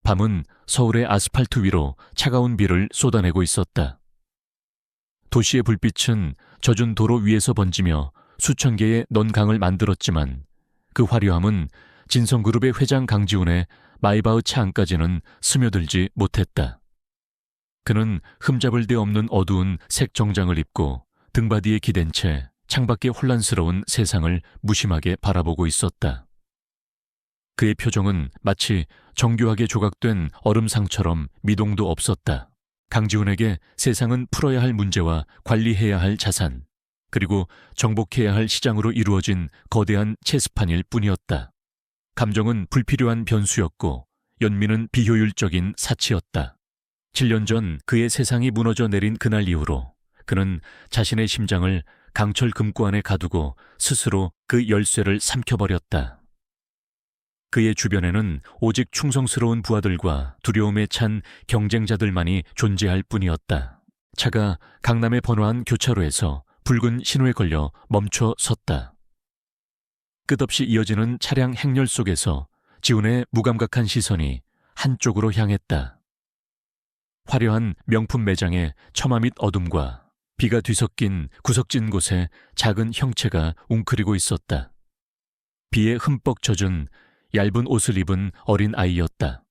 밤은 서울의 아스팔트 위로 차가운 비를 쏟아내고 있었다. 도시의 불빛은 젖은 도로 위에서 번지며 수천 개의 넌강을 만들었지만 그 화려함은 진성그룹의 회장 강지훈의 마이바흐 차 안까지는 스며들지 못했다. 그는 흠잡을 데 없는 어두운 색 정장을 입고 등바디에 기댄 채 창밖의 혼란스러운 세상을 무심하게 바라보고 있었다. 그의 표정은 마치 정교하게 조각된 얼음상처럼 미동도 없었다. 강지훈에게 세상은 풀어야 할 문제와 관리해야 할 자산, 그리고 정복해야 할 시장으로 이루어진 거대한 체스판일 뿐이었다. 감정은 불필요한 변수였고 연민은 비효율적인 사치였다. 7년 전 그의 세상이 무너져 내린 그날 이후로 그는 자신의 심장을 강철 금고 안에 가두고 스스로 그 열쇠를 삼켜버렸다. 그의 주변에는 오직 충성스러운 부하들과 두려움에 찬 경쟁자들만이 존재할 뿐이었다. 차가 강남의 번화한 교차로에서 붉은 신호에 걸려 멈춰 섰다. 끝없이 이어지는 차량 행렬 속에서 지훈의 무감각한 시선이 한쪽으로 향했다. 화려한 명품 매장의 처마 밑 어둠과 비가 뒤섞인 구석진 곳에 작은 형체가 웅크리고 있었다. 비에 흠뻑 젖은 얇은 옷을 입은 어린 아이였다.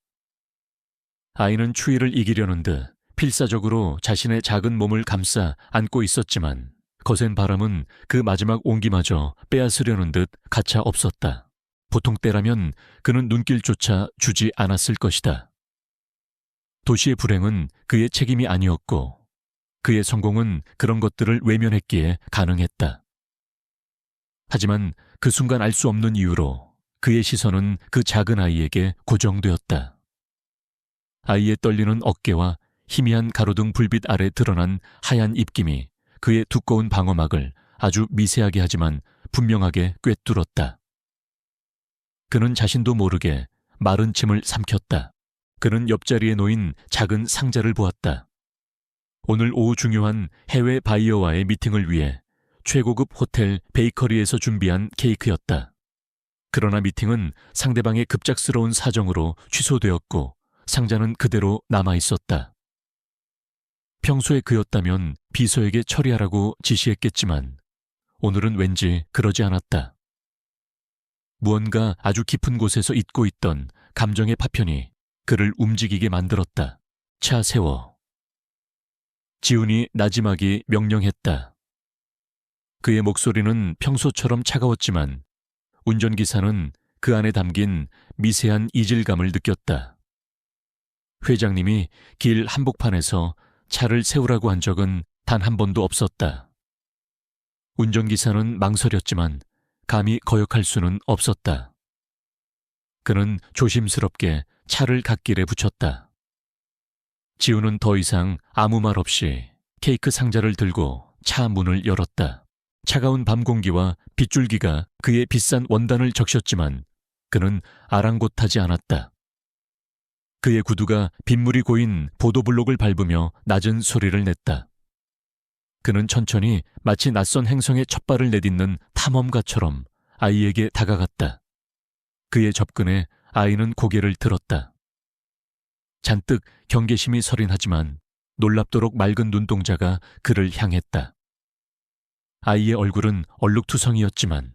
아이는 추위를 이기려는 듯 필사적으로 자신의 작은 몸을 감싸 안고 있었지만 거센 바람은 그 마지막 온기마저 빼앗으려는 듯 가차 없었다. 보통 때라면 그는 눈길조차 주지 않았을 것이다. 도시의 불행은 그의 책임이 아니었고 그의 성공은 그런 것들을 외면했기에 가능했다. 하지만 그 순간 알 수 없는 이유로 그의 시선은 그 작은 아이에게 고정되었다. 아이의 떨리는 어깨와 희미한 가로등 불빛 아래 드러난 하얀 입김이 그의 두꺼운 방어막을 아주 미세하게 하지만 분명하게 꿰뚫었다. 그는 자신도 모르게 마른 침을 삼켰다. 그는 옆자리에 놓인 작은 상자를 보았다. 오늘 오후 중요한 해외 바이어와의 미팅을 위해 최고급 호텔 베이커리에서 준비한 케이크였다. 그러나 미팅은 상대방의 급작스러운 사정으로 취소되었고 상자는 그대로 남아있었다. 평소에 그였다면 비서에게 처리하라고 지시했겠지만 오늘은 왠지 그러지 않았다. 무언가 아주 깊은 곳에서 잊고 있던 감정의 파편이 그를 움직이게 만들었다. 차 세워. 지훈이 나지막이 명령했다. 그의 목소리는 평소처럼 차가웠지만 운전기사는 그 안에 담긴 미세한 이질감을 느꼈다. 회장님이 길 한복판에서 차를 세우라고 한 적은 단 한 번도 없었다. 운전기사는 망설였지만 감히 거역할 수는 없었다. 그는 조심스럽게 차를 갓길에 붙였다. 지훈은 더 이상 아무 말 없이 케이크 상자를 들고 차 문을 열었다. 차가운 밤 공기와 빗줄기가 그의 비싼 원단을 적셨지만 그는 아랑곳하지 않았다. 그의 구두가 빗물이 고인 보도블록을 밟으며 낮은 소리를 냈다. 그는 천천히 마치 낯선 행성의 첫발을 내딛는 탐험가처럼 아이에게 다가갔다. 그의 접근에 아이는 고개를 들었다. 잔뜩 경계심이 서린하지만 놀랍도록 맑은 눈동자가 그를 향했다. 아이의 얼굴은 얼룩투성이었지만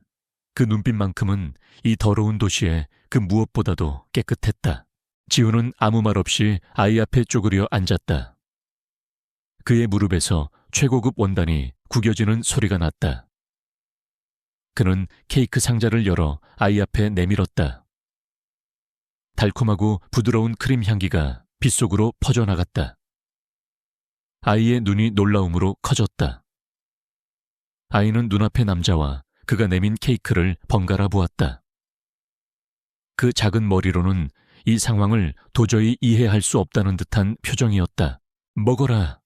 그 눈빛만큼은 이 더러운 도시에 그 무엇보다도 깨끗했다. 지훈은 아무 말 없이 아이 앞에 쪼그려 앉았다. 그의 무릎에서 최고급 원단이 구겨지는 소리가 났다. 그는 케이크 상자를 열어 아이 앞에 내밀었다. 달콤하고 부드러운 크림 향기가 빗속으로 퍼져나갔다. 아이의 눈이 놀라움으로 커졌다. 아이는 눈앞의 남자와 그가 내민 케이크를 번갈아 보았다. 그 작은 머리로는 이 상황을 도저히 이해할 수 없다는 듯한 표정이었다. 먹어라.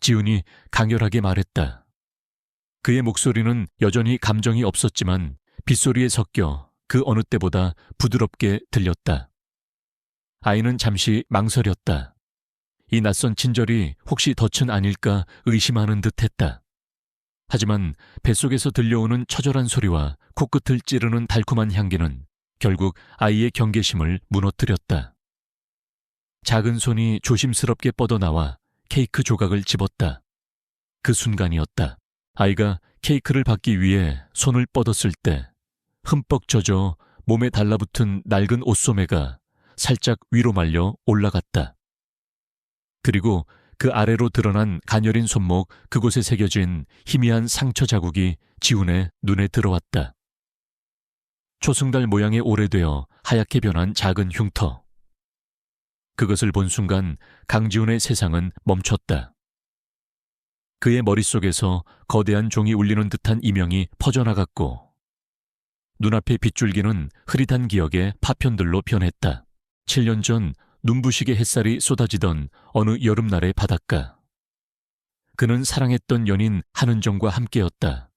지훈이 강렬하게 말했다. 그의 목소리는 여전히 감정이 없었지만 빗소리에 섞여 그 어느 때보다 부드럽게 들렸다. 아이는 잠시 망설였다. 이 낯선 친절이 혹시 덫은 아닐까 의심하는 듯했다. 하지만 뱃속에서 들려오는 처절한 소리와 코끝을 찌르는 달콤한 향기는 결국 아이의 경계심을 무너뜨렸다. 작은 손이 조심스럽게 뻗어나와 케이크 조각을 집었다. 그 순간이었다. 아이가 케이크를 받기 위해 손을 뻗었을 때 흠뻑 젖어 몸에 달라붙은 낡은 옷소매가 살짝 위로 말려 올라갔다. 그리고 그 아래로 드러난 가녀린 손목 그곳에 새겨진 희미한 상처 자국이 지훈의 눈에 들어왔다. 초승달 모양의 오래되어 하얗게 변한 작은 흉터. 그것을 본 순간 강지훈의 세상은 멈췄다. 그의 머릿속에서 거대한 종이 울리는 듯한 이명이 퍼져나갔고 눈앞의 빗줄기는 흐릿한 기억의 파편들로 변했다. 7년 전 눈부시게 햇살이 쏟아지던 어느 여름날의 바닷가. 그는 사랑했던 연인 한은정과 함께였다.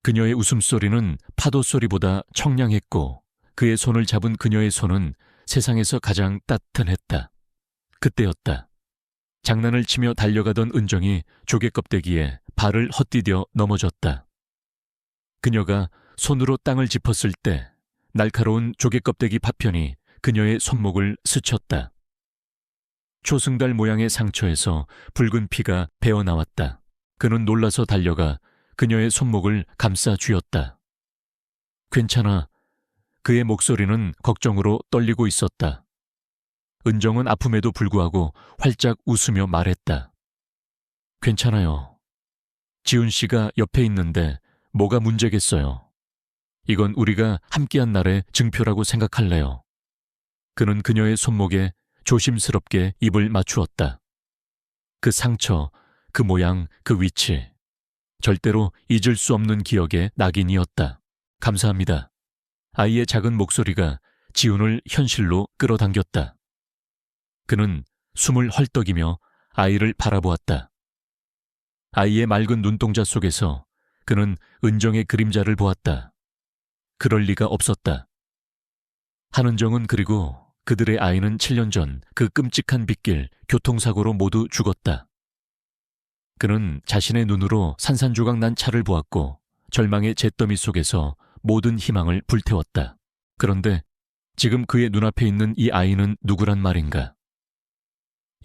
그녀의 웃음소리는 파도 소리보다 청량했고 그의 손을 잡은 그녀의 손은 세상에서 가장 따뜻했다. 그때였다. 장난을 치며 달려가던 은정이 조개 껍데기에 발을 헛디뎌 넘어졌다. 그녀가 손으로 땅을 짚었을 때 날카로운 조개 껍데기 파편이 그녀의 손목을 스쳤다. 초승달 모양의 상처에서 붉은 피가 배어나왔다. 그는 놀라서 달려가 그녀의 손목을 감싸 쥐었다. 괜찮아. 그의 목소리는 걱정으로 떨리고 있었다. 은정은 아픔에도 불구하고 활짝 웃으며 말했다. 괜찮아요. 지훈 씨가 옆에 있는데 뭐가 문제겠어요. 이건 우리가 함께한 날의 증표라고 생각할래요. 그는 그녀의 손목에 조심스럽게 입을 맞추었다. 그 상처, 그 모양, 그 위치. 절대로 잊을 수 없는 기억의 낙인이었다. 감사합니다. 아이의 작은 목소리가 지훈을 현실로 끌어당겼다. 그는 숨을 헐떡이며 아이를 바라보았다. 아이의 맑은 눈동자 속에서 그는 은정의 그림자를 보았다. 그럴 리가 없었다. 한은정은 그리고 그들의 아이는 7년 전 그 끔찍한 빗길 교통사고로 모두 죽었다. 그는 자신의 눈으로 산산조각 난 차를 보았고 절망의 잿더미 속에서 모든 희망을 불태웠다. 그런데 지금 그의 눈앞에 있는 이 아이는 누구란 말인가?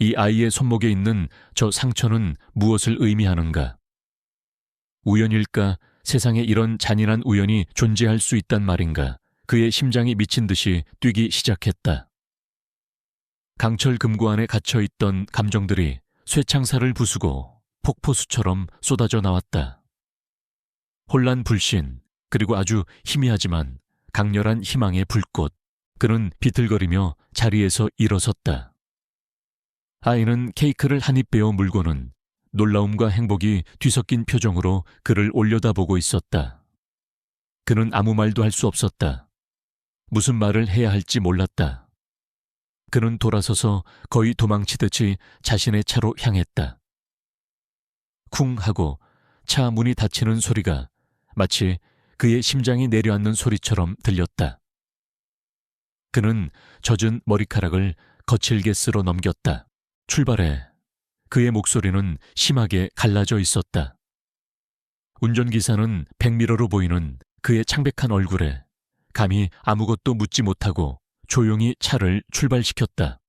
이 아이의 손목에 있는 저 상처는 무엇을 의미하는가? 우연일까? 세상에 이런 잔인한 우연이 존재할 수 있단 말인가? 그의 심장이 미친 듯이 뛰기 시작했다. 강철 금고 안에 갇혀있던 감정들이 쇠창살을 부수고 폭포수처럼 쏟아져 나왔다. 혼란 불신, 그리고 아주 희미하지만 강렬한 희망의 불꽃. 그는 비틀거리며 자리에서 일어섰다. 아이는 케이크를 한 입 베어 물고는 놀라움과 행복이 뒤섞인 표정으로 그를 올려다보고 있었다. 그는 아무 말도 할 수 없었다. 무슨 말을 해야 할지 몰랐다. 그는 돌아서서 거의 도망치듯이 자신의 차로 향했다. 쿵 하고 차 문이 닫히는 소리가 마치 그의 심장이 내려앉는 소리처럼 들렸다. 그는 젖은 머리카락을 거칠게 쓸어 넘겼다. 출발해. 그의 목소리는 심하게 갈라져 있었다. 운전기사는 백미러로 보이는 그의 창백한 얼굴에 감히 아무것도 묻지 못하고 조용히 차를 출발시켰다.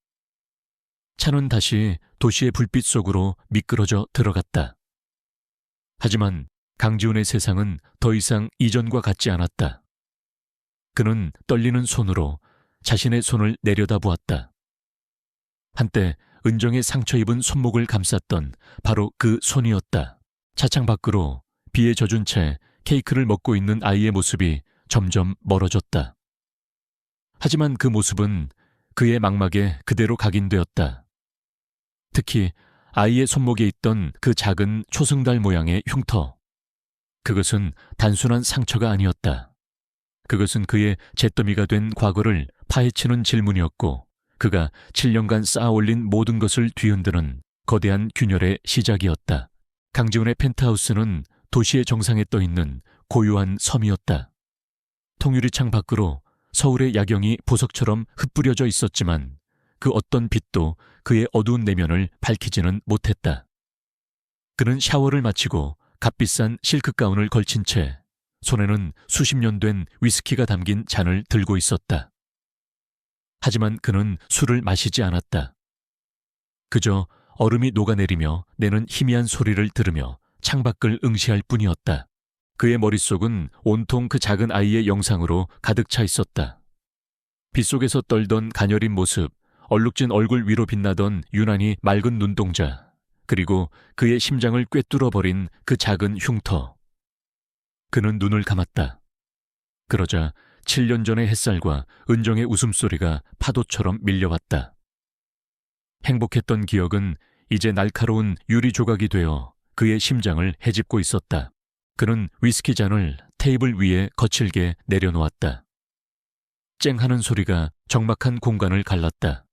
차는 다시 도시의 불빛 속으로 미끄러져 들어갔다. 하지만 강지훈의 세상은 더 이상 이전과 같지 않았다. 그는 떨리는 손으로 자신의 손을 내려다보았다. 한때 은정의 상처 입은 손목을 감쌌던 바로 그 손이었다. 차창 밖으로 비에 젖은 채 케이크를 먹고 있는 아이의 모습이 점점 멀어졌다. 하지만 그 모습은 그의 망막에 그대로 각인되었다. 특히 아이의 손목에 있던 그 작은 초승달 모양의 흉터. 그것은 단순한 상처가 아니었다. 그것은 그의 잿더미가 된 과거를 파헤치는 질문이었고 그가 7년간 쌓아올린 모든 것을 뒤흔드는 거대한 균열의 시작이었다. 강지훈의 펜트하우스는 도시의 정상에 떠있는 고요한 섬이었다. 통유리창 밖으로 서울의 야경이 보석처럼 흩뿌려져 있었지만 그 어떤 빛도 그의 어두운 내면을 밝히지는 못했다. 그는 샤워를 마치고 값비싼 실크 가운을 걸친 채 손에는 수십 년 된 위스키가 담긴 잔을 들고 있었다. 하지만 그는 술을 마시지 않았다. 그저 얼음이 녹아내리며 내는 희미한 소리를 들으며 창밖을 응시할 뿐이었다. 그의 머릿속은 온통 그 작은 아이의 영상으로 가득 차 있었다. 빗속에서 떨던 가녀린 모습, 얼룩진 얼굴 위로 빛나던 유난히 맑은 눈동자, 그리고 그의 심장을 꿰뚫어버린 그 작은 흉터. 그는 눈을 감았다. 그러자 7년 전의 햇살과 은정의 웃음소리가 파도처럼 밀려왔다. 행복했던 기억은 이제 날카로운 유리 조각이 되어 그의 심장을 헤집고 있었다. 그는 위스키 잔을 테이블 위에 거칠게 내려놓았다. 쨍하는 소리가 적막한 공간을 갈랐다.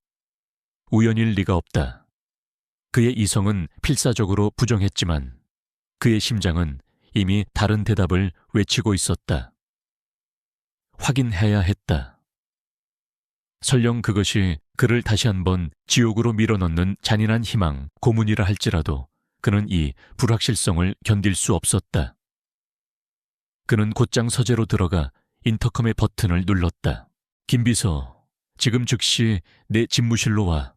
우연일 리가 없다. 그의 이성은 필사적으로 부정했지만 그의 심장은 이미 다른 대답을 외치고 있었다. 확인해야 했다. 설령 그것이 그를 다시 한번 지옥으로 밀어넣는 잔인한 희망, 고문이라 할지라도 그는 이 불확실성을 견딜 수 없었다. 그는 곧장 서재로 들어가 인터컴의 버튼을 눌렀다. 김비서, 지금 즉시 내 집무실로 와.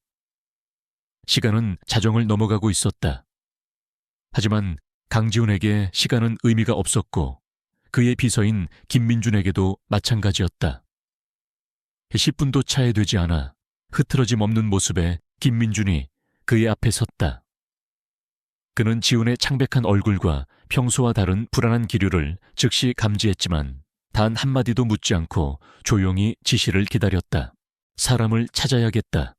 시간은 자정을 넘어가고 있었다. 하지만 강지훈에게 시간은 의미가 없었고 그의 비서인 김민준에게도 마찬가지였다. 10분도 차에 되지 않아 흐트러짐 없는 모습의 김민준이 그의 앞에 섰다. 그는 지훈의 창백한 얼굴과 평소와 다른 불안한 기류를 즉시 감지했지만 단 한마디도 묻지 않고 조용히 지시를 기다렸다. 사람을 찾아야겠다.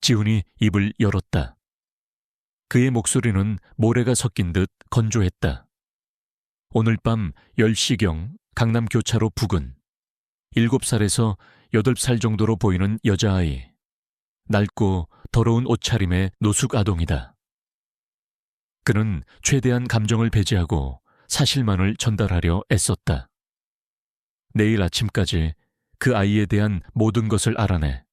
지훈이 입을 열었다. 그의 목소리는 모래가 섞인 듯 건조했다. 오늘 밤 10시경 강남 교차로 부근 7살에서 8살 정도로 보이는 여자아이. 낡고 더러운 옷차림의 노숙 아동이다. 그는 최대한 감정을 배제하고 사실만을 전달하려 애썼다. 내일 아침까지 그 아이에 대한 모든 것을 알아내.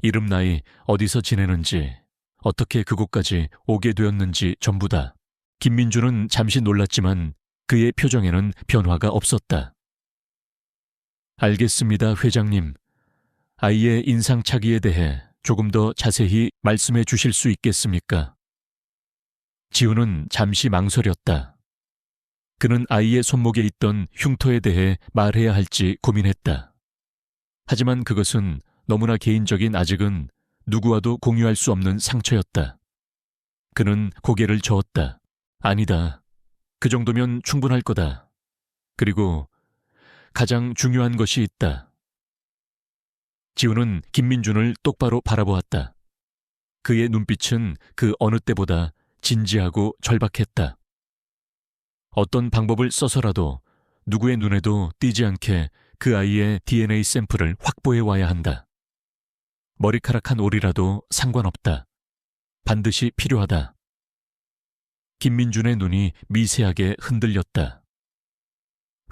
이름 나이, 어디서 지내는지, 어떻게 그곳까지 오게 되었는지 전부 다. 김민주는 잠시 놀랐지만 그의 표정에는 변화가 없었다. 알겠습니다, 회장님. 아이의 인상착의에 대해 조금 더 자세히 말씀해 주실 수 있겠습니까? 지훈은 잠시 망설였다. 그는 아이의 손목에 있던 흉터에 대해 말해야 할지 고민했다. 하지만 그것은 너무나 개인적인, 아직은 누구와도 공유할 수 없는 상처였다. 그는 고개를 저었다. 아니다. 그 정도면 충분할 거다. 그리고 가장 중요한 것이 있다. 지훈은 김민준을 똑바로 바라보았다. 그의 눈빛은 그 어느 때보다 진지하고 절박했다. 어떤 방법을 써서라도 누구의 눈에도 띄지 않게 그 아이의 DNA 샘플을 확보해 와야 한다. 머리카락 한 올이라도 상관없다. 반드시 필요하다. 김민준의 눈이 미세하게 흔들렸다.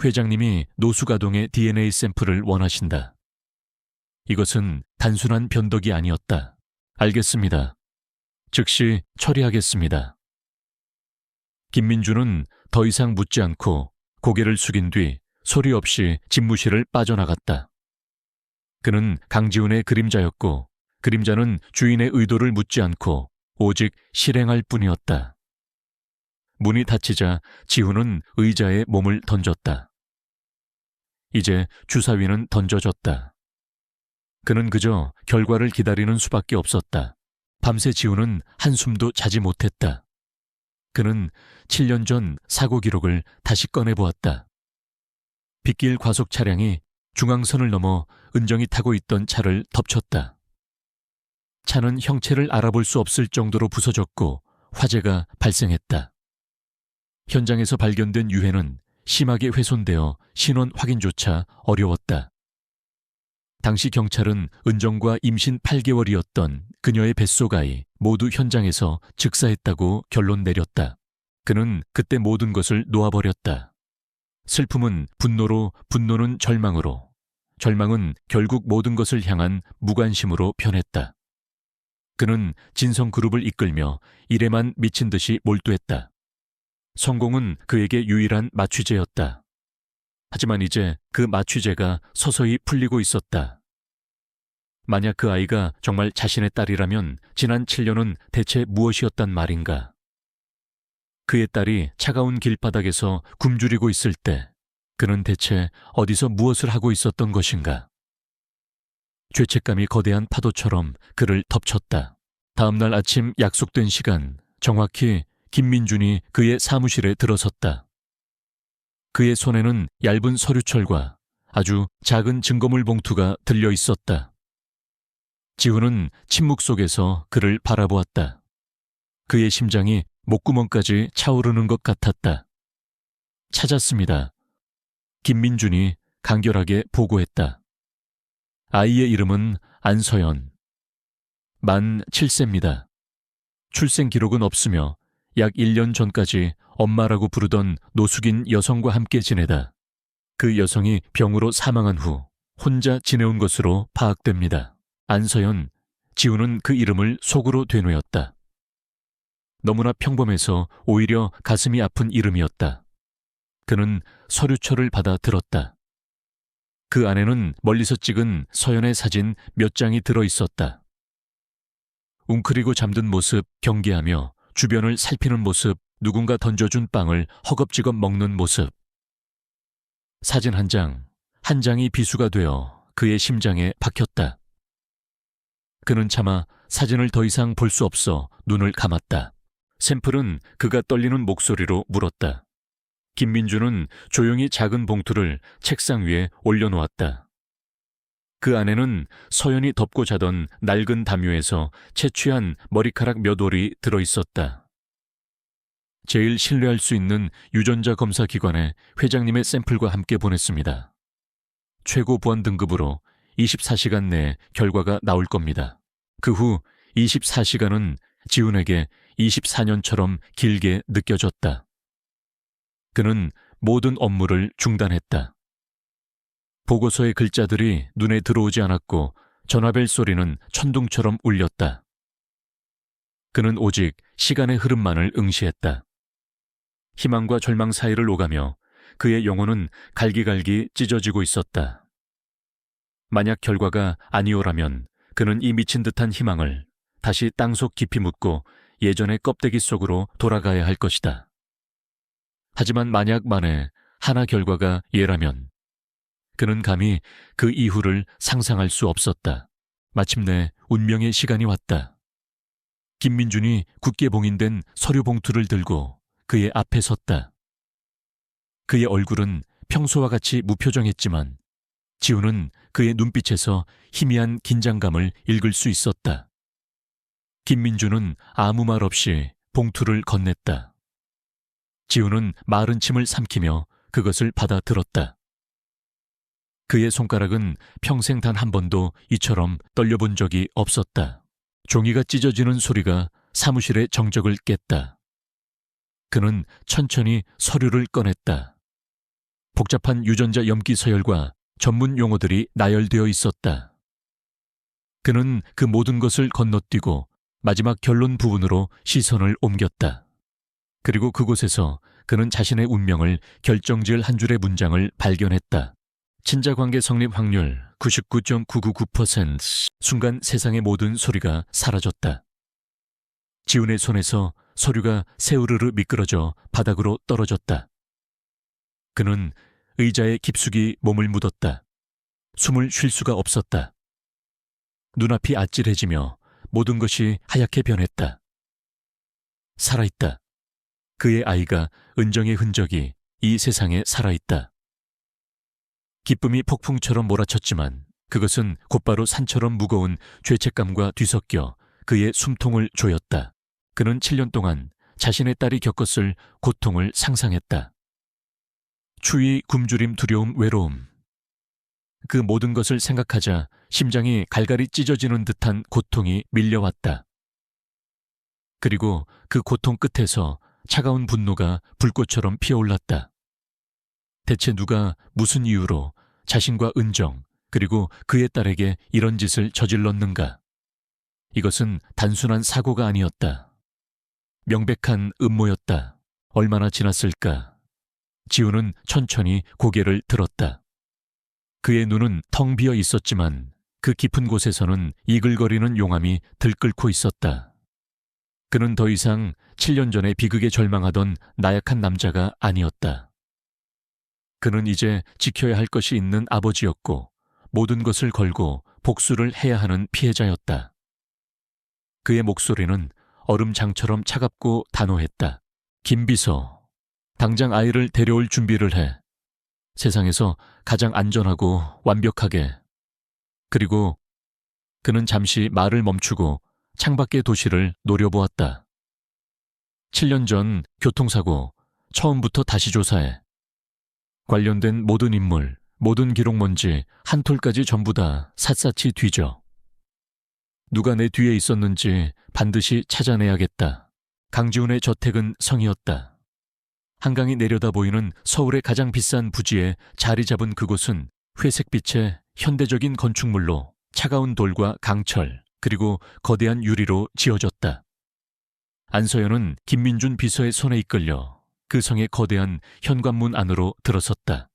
회장님이 노숙아동의 DNA 샘플을 원하신다. 이것은 단순한 변덕이 아니었다. 알겠습니다. 즉시 처리하겠습니다. 김민준은 더 이상 묻지 않고 고개를 숙인 뒤 소리 없이 집무실을 빠져나갔다. 그는 강지훈의 그림자였고 그림자는 주인의 의도를 묻지 않고 오직 실행할 뿐이었다. 문이 닫히자 지훈은 의자에 몸을 던졌다. 이제 주사위는 던져졌다. 그는 그저 결과를 기다리는 수밖에 없었다. 밤새 지훈은 한숨도 자지 못했다. 그는 7년 전 사고 기록을 다시 꺼내보았다. 빗길 과속 차량이 중앙선을 넘어 은정이 타고 있던 차를 덮쳤다. 차는 형체를 알아볼 수 없을 정도로 부서졌고 화재가 발생했다. 현장에서 발견된 유해는 심하게 훼손되어 신원 확인조차 어려웠다. 당시 경찰은 은정과 임신 8개월이었던 그녀의 뱃속아이 모두 현장에서 즉사했다고 결론 내렸다. 그는 그때 모든 것을 놓아버렸다. 슬픔은 분노로, 분노는 절망으로, 절망은 결국 모든 것을 향한 무관심으로 변했다. 그는 진성그룹을 이끌며 일에만 미친 듯이 몰두했다. 성공은 그에게 유일한 마취제였다. 하지만 이제 그 마취제가 서서히 풀리고 있었다. 만약 그 아이가 정말 자신의 딸이라면 지난 7년은 대체 무엇이었단 말인가? 그의 딸이 차가운 길바닥에서 굶주리고 있을 때 그는 대체 어디서 무엇을 하고 있었던 것인가? 죄책감이 거대한 파도처럼 그를 덮쳤다. 다음 날 아침 약속된 시간, 정확히 김민준이 그의 사무실에 들어섰다. 그의 손에는 얇은 서류철과 아주 작은 증거물 봉투가 들려 있었다. 지훈은 침묵 속에서 그를 바라보았다. 그의 심장이 목구멍까지 차오르는 것 같았다. 찾았습니다. 김민준이 간결하게 보고했다. 아이의 이름은 안서연. 만 7세입니다. 출생 기록은 없으며 약 1년 전까지 엄마라고 부르던 노숙인 여성과 함께 지내다 그 여성이 병으로 사망한 후 혼자 지내온 것으로 파악됩니다. 안서연, 지훈은 그 이름을 속으로 되뇌었다. 너무나 평범해서 오히려 가슴이 아픈 이름이었다. 그는 서류철을 받아 들었다. 그 안에는 멀리서 찍은 서연의 사진 몇 장이 들어 있었다. 웅크리고 잠든 모습 경계하며 주변을 살피는 모습, 누군가 던져준 빵을 허겁지겁 먹는 모습. 사진 한 장이 비수가 되어 그의 심장에 박혔다. 그는 차마 사진을 더 이상 볼 수 없어 눈을 감았다. 샘플은 그가 떨리는 목소리로 물었다. 김민준은 조용히 작은 봉투를 책상 위에 올려놓았다. 그 안에는 서연이 덮고 자던 낡은 담요에서 채취한 머리카락 몇 올이 들어있었다. 제일 신뢰할 수 있는 유전자 검사 기관에 회장님의 샘플과 함께 보냈습니다. 최고 보안 등급으로 24시간 내에 결과가 나올 겁니다. 그 후 24시간은 지훈에게 24년처럼 길게 느껴졌다. 그는 모든 업무를 중단했다. 보고서의 글자들이 눈에 들어오지 않았고 전화벨 소리는 천둥처럼 울렸다. 그는 오직 시간의 흐름만을 응시했다. 희망과 절망 사이를 오가며 그의 영혼은 갈기갈기 찢어지고 있었다. 만약 결과가 아니오라면 그는 이 미친 듯한 희망을 다시 땅속 깊이 묻고 예전의 껍데기 속으로 돌아가야 할 것이다. 하지만 만약 만에 하나 결과가 예라면 그는 감히 그 이후를 상상할 수 없었다. 마침내 운명의 시간이 왔다. 김민준이 굳게 봉인된 서류 봉투를 들고 그의 앞에 섰다. 그의 얼굴은 평소와 같이 무표정했지만 지훈은 그의 눈빛에서 희미한 긴장감을 읽을 수 있었다. 김민준은 아무 말 없이 봉투를 건넸다. 지훈은 마른 침을 삼키며 그것을 받아 들었다. 그의 손가락은 평생 단 한 번도 이처럼 떨려본 적이 없었다. 종이가 찢어지는 소리가 사무실의 정적을 깼다. 그는 천천히 서류를 꺼냈다. 복잡한 유전자 염기 서열과 전문 용어들이 나열되어 있었다. 그는 그 모든 것을 건너뛰고 마지막 결론 부분으로 시선을 옮겼다. 그리고 그곳에서 그는 자신의 운명을 결정지을 한 줄의 문장을 발견했다. 친자관계 성립 확률 99.999%. 순간 세상의 모든 소리가 사라졌다. 지훈의 손에서 서류가 새우르르 미끄러져 바닥으로 떨어졌다. 그는 의자에 깊숙이 몸을 묻었다. 숨을 쉴 수가 없었다. 눈앞이 아찔해지며 모든 것이 하얗게 변했다. 살아있다. 그의 아이가 은정의 흔적이 이 세상에 살아있다. 기쁨이 폭풍처럼 몰아쳤지만 그것은 곧바로 산처럼 무거운 죄책감과 뒤섞여 그의 숨통을 조였다. 그는 7년 동안 자신의 딸이 겪었을 고통을 상상했다. 추위, 굶주림, 두려움, 외로움. 그 모든 것을 생각하자 심장이 갈갈이 찢어지는 듯한 고통이 밀려왔다. 그리고 그 고통 끝에서 차가운 분노가 불꽃처럼 피어올랐다. 대체 누가 무슨 이유로 자신과 은정 그리고 그의 딸에게 이런 짓을 저질렀는가? 이것은 단순한 사고가 아니었다. 명백한 음모였다. 얼마나 지났을까? 지훈은 천천히 고개를 들었다. 그의 눈은 텅 비어 있었지만 그 깊은 곳에서는 이글거리는 용암이 들끓고 있었다. 그는 더 이상 7년 전에 비극에 절망하던 나약한 남자가 아니었다. 그는 이제 지켜야 할 것이 있는 아버지였고 모든 것을 걸고 복수를 해야 하는 피해자였다. 그의 목소리는 얼음장처럼 차갑고 단호했다. 김비서, 당장 아이를 데려올 준비를 해. 세상에서 가장 안전하고 완벽하게. 그리고 그는 잠시 말을 멈추고 창밖의 도시를 노려보았다. 7년 전 교통사고, 처음부터 다시 조사해. 관련된 모든 인물, 모든 기록먼지 한 톨까지 전부 다 샅샅이 뒤져. 누가 내 뒤에 있었는지 반드시 찾아내야겠다. 강지훈의 저택은 성이었다. 한강이 내려다 보이는 서울의 가장 비싼 부지에 자리 잡은 그곳은 회색빛의 현대적인 건축물로 차가운 돌과 강철, 그리고 거대한 유리로 지어졌다. 안서연은 김민준 비서의 손에 이끌려 그 성의 거대한 현관문 안으로 들어섰다.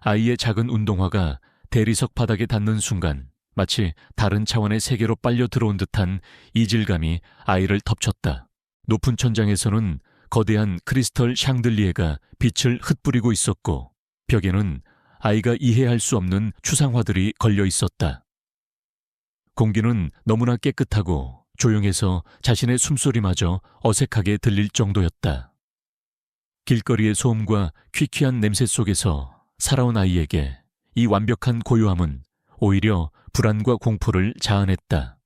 아이의 작은 운동화가 대리석 바닥에 닿는 순간 마치 다른 차원의 세계로 빨려 들어온 듯한 이질감이 아이를 덮쳤다. 높은 천장에서는 거대한 크리스털 샹들리에가 빛을 흩뿌리고 있었고 벽에는 아이가 이해할 수 없는 추상화들이 걸려 있었다. 공기는 너무나 깨끗하고 조용해서 자신의 숨소리마저 어색하게 들릴 정도였다. 길거리의 소음과 퀴퀴한 냄새 속에서 살아온 아이에게 이 완벽한 고요함은 오히려 불안과 공포를 자아냈다.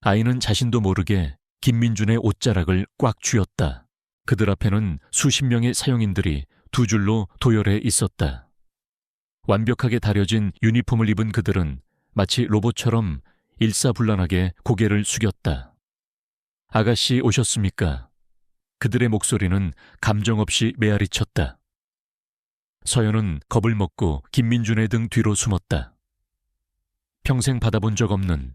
아이는 자신도 모르게 김민준의 옷자락을 꽉 쥐었다. 그들 앞에는 수십 명의 사용인들이 두 줄로 도열해 있었다. 완벽하게 다려진 유니폼을 입은 그들은 마치 로봇처럼 일사불란하게 고개를 숙였다. 아가씨 오셨습니까? 그들의 목소리는 감정 없이 메아리쳤다. 서연은 겁을 먹고 김민준의 등 뒤로 숨었다. 평생 받아본 적 없는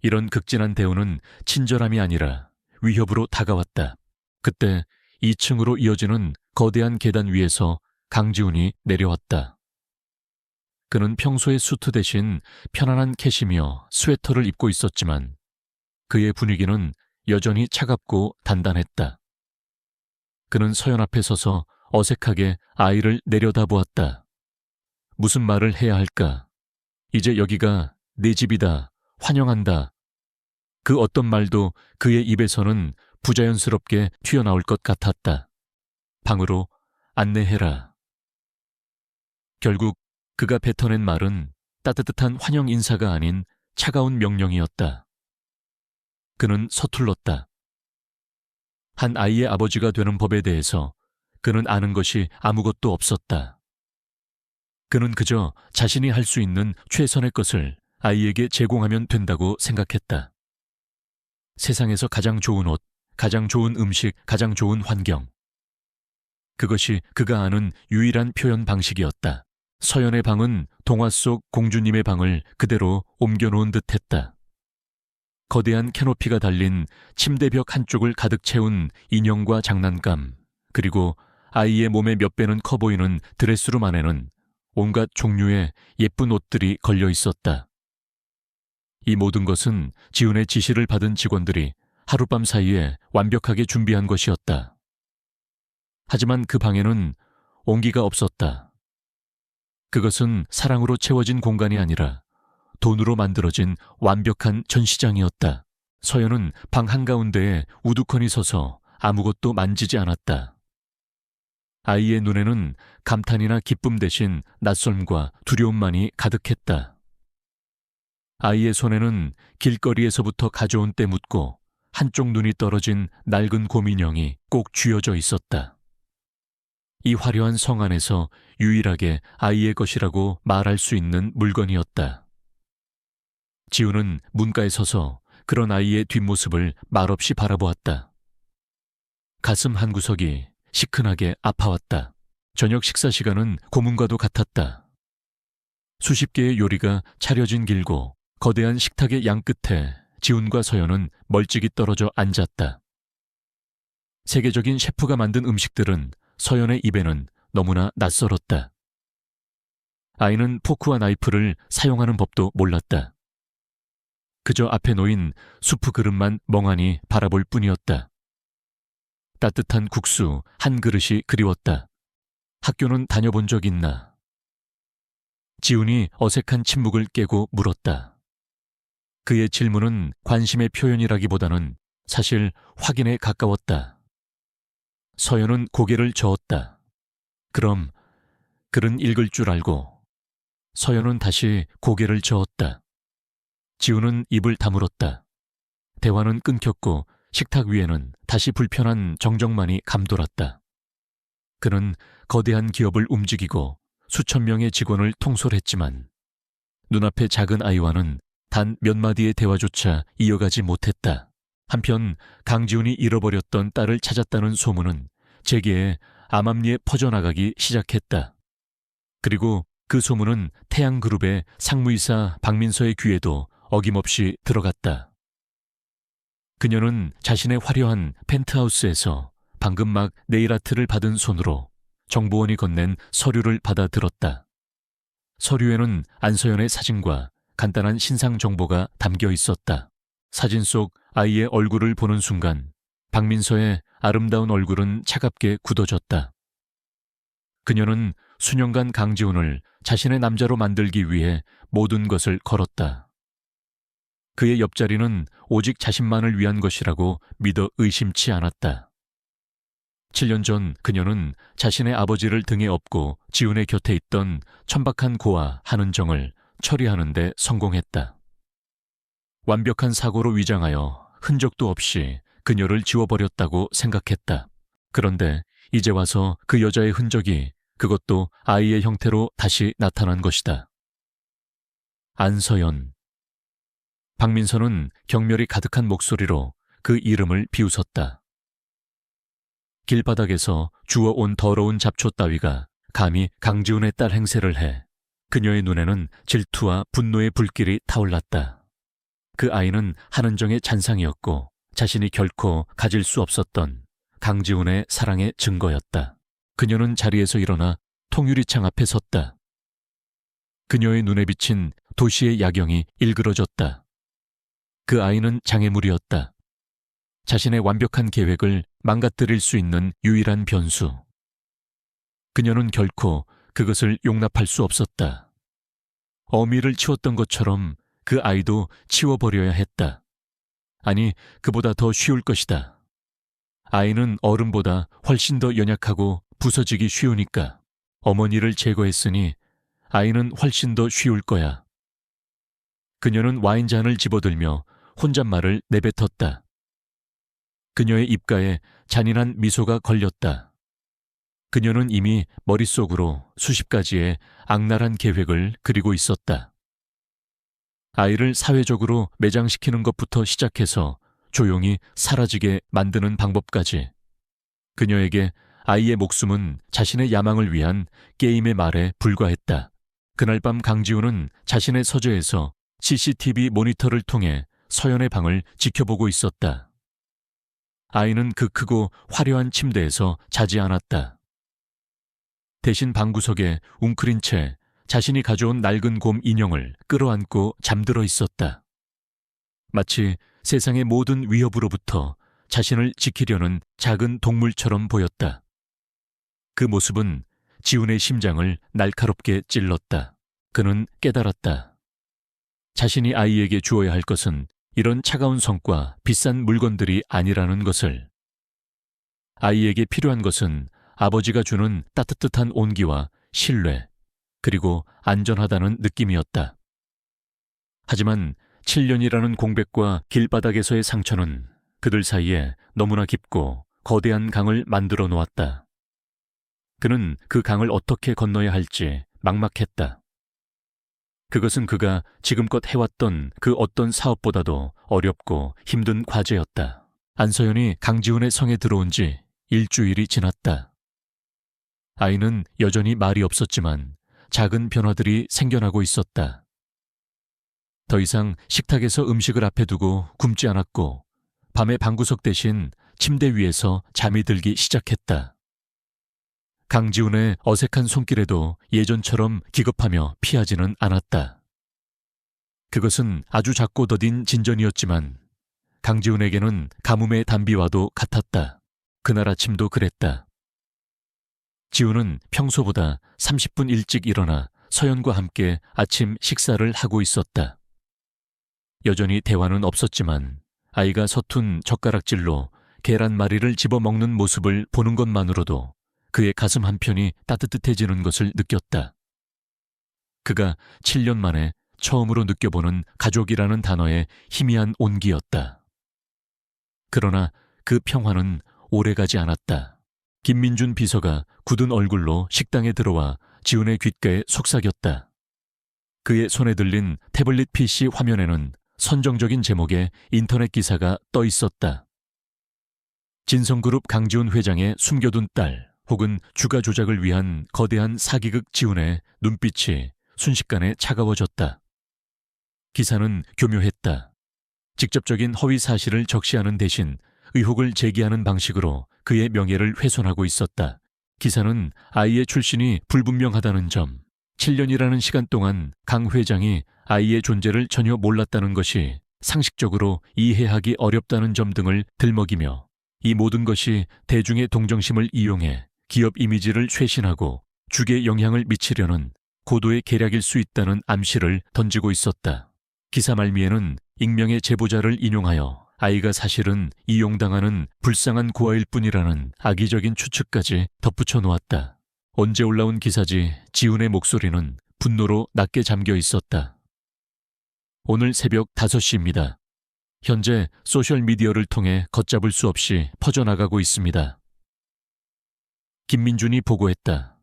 이런 극진한 대우는 친절함이 아니라 위협으로 다가왔다. 그때 2층으로 이어지는 거대한 계단 위에서 강지훈이 내려왔다. 그는 평소의 수트 대신 편안한 캐시미어 스웨터를 입고 있었지만 그의 분위기는 여전히 차갑고 단단했다. 그는 서연 앞에 서서 어색하게 아이를 내려다보았다. 무슨 말을 해야 할까? 이제 여기가 내 집이다. 환영한다. 그 어떤 말도 그의 입에서는 부자연스럽게 튀어나올 것 같았다. 방으로 안내해라. 결국 그가 뱉어낸 말은 따뜻한 환영 인사가 아닌 차가운 명령이었다. 그는 서툴렀다. 한 아이의 아버지가 되는 법에 대해서 그는 아는 것이 아무것도 없었다. 그는 그저 자신이 할 수 있는 최선의 것을 아이에게 제공하면 된다고 생각했다. 세상에서 가장 좋은 옷, 가장 좋은 음식, 가장 좋은 환경. 그것이 그가 아는 유일한 표현 방식이었다. 서연의 방은 동화 속 공주님의 방을 그대로 옮겨놓은 듯했다. 거대한 캐노피가 달린 침대벽 한쪽을 가득 채운 인형과 장난감, 그리고 아이의 몸의 몇 배는 커 보이는 드레스룸 안에는 온갖 종류의 예쁜 옷들이 걸려 있었다. 이 모든 것은 지훈의 지시를 받은 직원들이 하룻밤 사이에 완벽하게 준비한 것이었다. 하지만 그 방에는 온기가 없었다. 그것은 사랑으로 채워진 공간이 아니라 돈으로 만들어진 완벽한 전시장이었다. 서연은 방 한가운데에 우두커니 서서 아무것도 만지지 않았다. 아이의 눈에는 감탄이나 기쁨 대신 낯섦과 두려움만이 가득했다. 아이의 손에는 길거리에서부터 가져온 때 묻고 한쪽 눈이 떨어진 낡은 곰인형이 꼭 쥐어져 있었다. 이 화려한 성 안에서 유일하게 아이의 것이라고 말할 수 있는 물건이었다. 지훈은 문가에 서서 그런 아이의 뒷모습을 말없이 바라보았다. 가슴 한구석이 시큰하게 아파왔다. 저녁 식사 시간은 고문과도 같았다. 수십 개의 요리가 차려진 길고 거대한 식탁의 양끝에 지훈과 서연은 멀찍이 떨어져 앉았다. 세계적인 셰프가 만든 음식들은 서연의 입에는 너무나 낯설었다. 아이는 포크와 나이프를 사용하는 법도 몰랐다. 그저 앞에 놓인 수프 그릇만 멍하니 바라볼 뿐이었다. 따뜻한 국수 한 그릇이 그리웠다. 학교는 다녀본 적 있나? 지훈이 어색한 침묵을 깨고 물었다. 그의 질문은 관심의 표현이라기보다는 사실 확인에 가까웠다. 서연은 고개를 저었다. 그럼 글은 읽을 줄 알고. 서연은 다시 고개를 저었다. 지훈은 입을 다물었다. 대화는 끊겼고 식탁 위에는 다시 불편한 정적만이 감돌았다. 그는 거대한 기업을 움직이고 수천 명의 직원을 통솔했지만 눈앞의 작은 아이와는 단 몇 마디의 대화조차 이어가지 못했다. 한편 강지훈이 잃어버렸던 딸을 찾았다는 소문은 재계에 암암리에 퍼져나가기 시작했다. 그리고 그 소문은 태양그룹의 상무이사 박민서의 귀에도 어김없이 들어갔다. 그녀는 자신의 화려한 펜트하우스에서 방금 막 네일아트를 받은 손으로 정보원이 건넨 서류를 받아들었다. 서류에는 안서연의 사진과 간단한 신상 정보가 담겨 있었다. 사진 속 아이의 얼굴을 보는 순간 박민서의 아름다운 얼굴은 차갑게 굳어졌다. 그녀는 수년간 강지훈을 자신의 남자로 만들기 위해 모든 것을 걸었다. 그의 옆자리는 오직 자신만을 위한 것이라고 믿어 의심치 않았다. 7년 전 그녀는 자신의 아버지를 등에 업고 지훈의 곁에 있던 천박한 고아 한은정을 처리하는 데 성공했다. 완벽한 사고로 위장하여 흔적도 없이 그녀를 지워버렸다고 생각했다. 그런데 이제 와서 그 여자의 흔적이 그것도 아이의 형태로 다시 나타난 것이다. 안서연. 박민서는 경멸이 가득한 목소리로 그 이름을 비웃었다. 길바닥에서 주워온 더러운 잡초 따위가 감히 강지훈의 딸 행세를 해 그녀의 눈에는 질투와 분노의 불길이 타올랐다. 그 아이는 한은정의 잔상이었고 자신이 결코 가질 수 없었던 강지훈의 사랑의 증거였다. 그녀는 자리에서 일어나 통유리창 앞에 섰다. 그녀의 눈에 비친 도시의 야경이 일그러졌다. 그 아이는 장애물이었다. 자신의 완벽한 계획을 망가뜨릴 수 있는 유일한 변수. 그녀는 결코 그것을 용납할 수 없었다. 어미를 치웠던 것처럼 그 아이도 치워버려야 했다. 아니, 그보다 더 쉬울 것이다. 아이는 어른보다 훨씬 더 연약하고 부서지기 쉬우니까. 어머니를 제거했으니 아이는 훨씬 더 쉬울 거야. 그녀는 와인잔을 집어들며 혼잣말을 내뱉었다. 그녀의 입가에 잔인한 미소가 걸렸다. 그녀는 이미 머릿속으로 수십 가지의 악랄한 계획을 그리고 있었다. 아이를 사회적으로 매장시키는 것부터 시작해서 조용히 사라지게 만드는 방법까지. 그녀에게 아이의 목숨은 자신의 야망을 위한 게임의 말에 불과했다. 그날 밤 강지훈은 자신의 서재에서 CCTV 모니터를 통해 서연의 방을 지켜보고 있었다. 아이는 그 크고 화려한 침대에서 자지 않았다. 대신 방구석에 웅크린 채 자신이 가져온 낡은 곰 인형을 끌어안고 잠들어 있었다. 마치 세상의 모든 위협으로부터 자신을 지키려는 작은 동물처럼 보였다. 그 모습은 지훈의 심장을 날카롭게 찔렀다. 그는 깨달았다. 자신이 아이에게 주어야 할 것은 이런 차가운 성과 비싼 물건들이 아니라는 것을. 아이에게 필요한 것은 아버지가 주는 따뜻한 온기와 신뢰, 그리고 안전하다는 느낌이었다. 하지만 7년이라는 공백과 길바닥에서의 상처는 그들 사이에 너무나 깊고 거대한 강을 만들어 놓았다. 그는 그 강을 어떻게 건너야 할지 막막했다. 그것은 그가 지금껏 해왔던 그 어떤 사업보다도 어렵고 힘든 과제였다. 안서연이 강지훈의 성에 들어온 지 일주일이 지났다. 아이는 여전히 말이 없었지만 작은 변화들이 생겨나고 있었다. 더 이상 식탁에서 음식을 앞에 두고 굶지 않았고 밤에 방구석 대신 침대 위에서 잠이 들기 시작했다. 강지훈의 어색한 손길에도 예전처럼 기겁하며 피하지는 않았다. 그것은 아주 작고 더딘 진전이었지만 강지훈에게는 가뭄의 단비와도 같았다. 그날 아침도 그랬다. 지훈은 평소보다 30분 일찍 일어나 서연과 함께 아침 식사를 하고 있었다. 여전히 대화는 없었지만 아이가 서툰 젓가락질로 계란말이를 집어먹는 모습을 보는 것만으로도 그의 가슴 한편이 따뜻해지는 것을 느꼈다. 그가 7년 만에 처음으로 느껴보는 가족이라는 단어의 희미한 온기였다. 그러나 그 평화는 오래가지 않았다. 김민준 비서가 굳은 얼굴로 식당에 들어와 지훈의 귓가에 속삭였다. 그의 손에 들린 태블릿 PC 화면에는 선정적인 제목의 인터넷 기사가 떠 있었다. 진성그룹 강지훈 회장의 숨겨둔 딸 혹은 주가 조작을 위한 거대한 사기극 지훈의 눈빛이 순식간에 차가워졌다. 기사는 교묘했다. 직접적인 허위 사실을 적시하는 대신 의혹을 제기하는 방식으로 그의 명예를 훼손하고 있었다. 기사는 아이의 출신이 불분명하다는 점, 7년이라는 시간 동안 강 회장이 아이의 존재를 전혀 몰랐다는 것이 상식적으로 이해하기 어렵다는 점 등을 들먹이며 이 모든 것이 대중의 동정심을 이용해 기업 이미지를 쇄신하고 주게 영향을 미치려는 고도의 계략일 수 있다는 암시를 던지고 있었다. 기사 말미에는 익명의 제보자를 인용하여 아이가 사실은 이용당하는 불쌍한 고아일 뿐이라는 악의적인 추측까지 덧붙여 놓았다. 언제 올라온 기사지 지훈의 목소리는 분노로 낮게 잠겨 있었다. 오늘 새벽 5시입니다. 현재 소셜미디어를 통해 걷잡을 수 없이 퍼져나가고 있습니다. 김민준이 보고했다.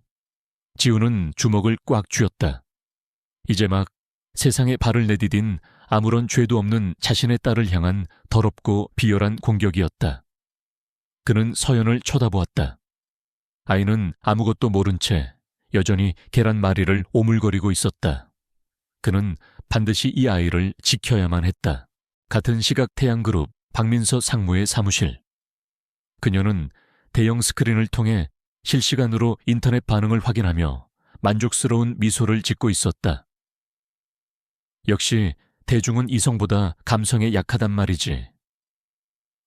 지훈은 주먹을 꽉 쥐었다. 이제 막 세상에 발을 내디딘 아무런 죄도 없는 자신의 딸을 향한 더럽고 비열한 공격이었다. 그는 서연을 쳐다보았다. 아이는 아무것도 모른 채 여전히 계란말이를 오물거리고 있었다. 그는 반드시 이 아이를 지켜야만 했다. 같은 시각 태양그룹 박민서 상무의 사무실. 그녀는 대형 스크린을 통해 실시간으로 인터넷 반응을 확인하며 만족스러운 미소를 짓고 있었다. 역시 대중은 이성보다 감성에 약하단 말이지.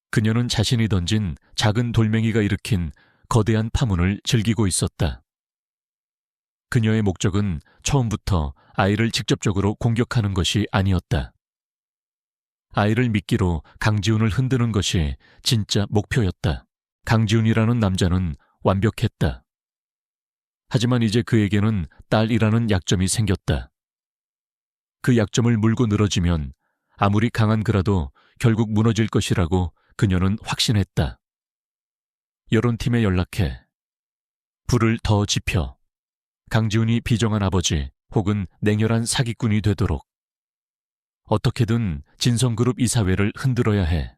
그녀는 자신이 던진 작은 돌멩이가 일으킨 거대한 파문을 즐기고 있었다. 그녀의 목적은 처음부터 아이를 직접적으로 공격하는 것이 아니었다. 아이를 미끼로 강지훈을 흔드는 것이 진짜 목표였다. 강지훈이라는 남자는 완벽했다. 하지만 이제 그에게는 딸이라는 약점이 생겼다. 그 약점을 물고 늘어지면 아무리 강한 그라도 결국 무너질 것이라고 그녀는 확신했다. 여론팀에 연락해 불을 더 지펴 강지훈이 비정한 아버지 혹은 냉혈한 사기꾼이 되도록 어떻게든 진성그룹 이사회를 흔들어야 해.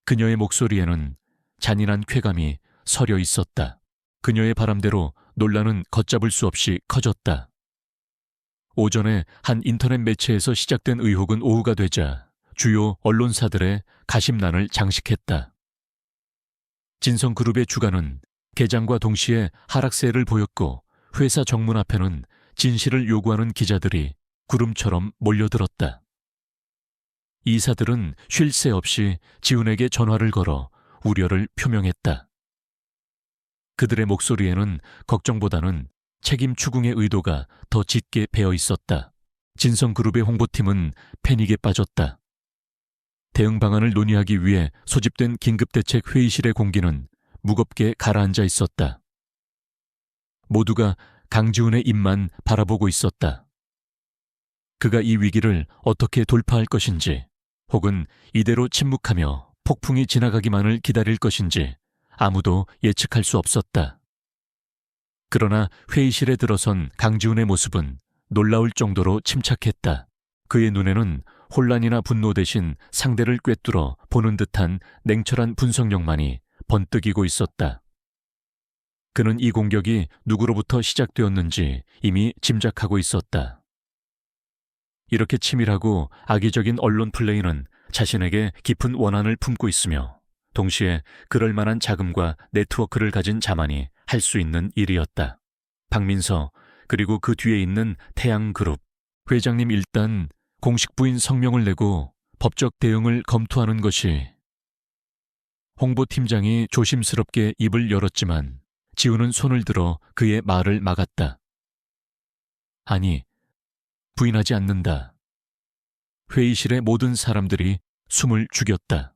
그녀의 목소리에는 잔인한 쾌감이 서려 있었다. 그녀의 바람대로 논란은 걷잡을 수 없이 커졌다. 오전에 한 인터넷 매체에서 시작된 의혹은 오후가 되자 주요 언론사들의 가심란을 장식했다. 진성그룹의 주가는 개장과 동시에 하락세를 보였고 회사 정문 앞에는 진실을 요구하는 기자들이 구름처럼 몰려들었다. 이사들은 쉴 새 없이 지훈에게 전화를 걸어 우려를 표명했다. 그들의 목소리에는 걱정보다는 책임 추궁의 의도가 더 짙게 배어 있었다. 진성그룹의 홍보팀은 패닉에 빠졌다. 대응 방안을 논의하기 위해 소집된 긴급대책 회의실의 공기는 무겁게 가라앉아 있었다. 모두가 강지훈의 입만 바라보고 있었다. 그가 이 위기를 어떻게 돌파할 것인지, 혹은 이대로 침묵하며 폭풍이 지나가기만을 기다릴 것인지 아무도 예측할 수 없었다. 그러나 회의실에 들어선 강지훈의 모습은 놀라울 정도로 침착했다. 그의 눈에는 혼란이나 분노 대신 상대를 꿰뚫어 보는 듯한 냉철한 분석력만이 번뜩이고 있었다. 그는 이 공격이 누구로부터 시작되었는지 이미 짐작하고 있었다. 이렇게 치밀하고 악의적인 언론 플레이는 자신에게 깊은 원한을 품고 있으며 동시에 그럴 만한 자금과 네트워크를 가진 자만이 할 할 수 있는 일이었다. 박민서, 그리고 그 뒤에 있는 태양그룹. 회장님 일단 공식 부인 성명을 내고 법적 대응을 검토하는 것이. 홍보팀장이 조심스럽게 입을 열었지만 지우는 손을 들어 그의 말을 막았다. 아니, 부인하지 않는다. 회의실의 모든 사람들이 숨을 죽였다.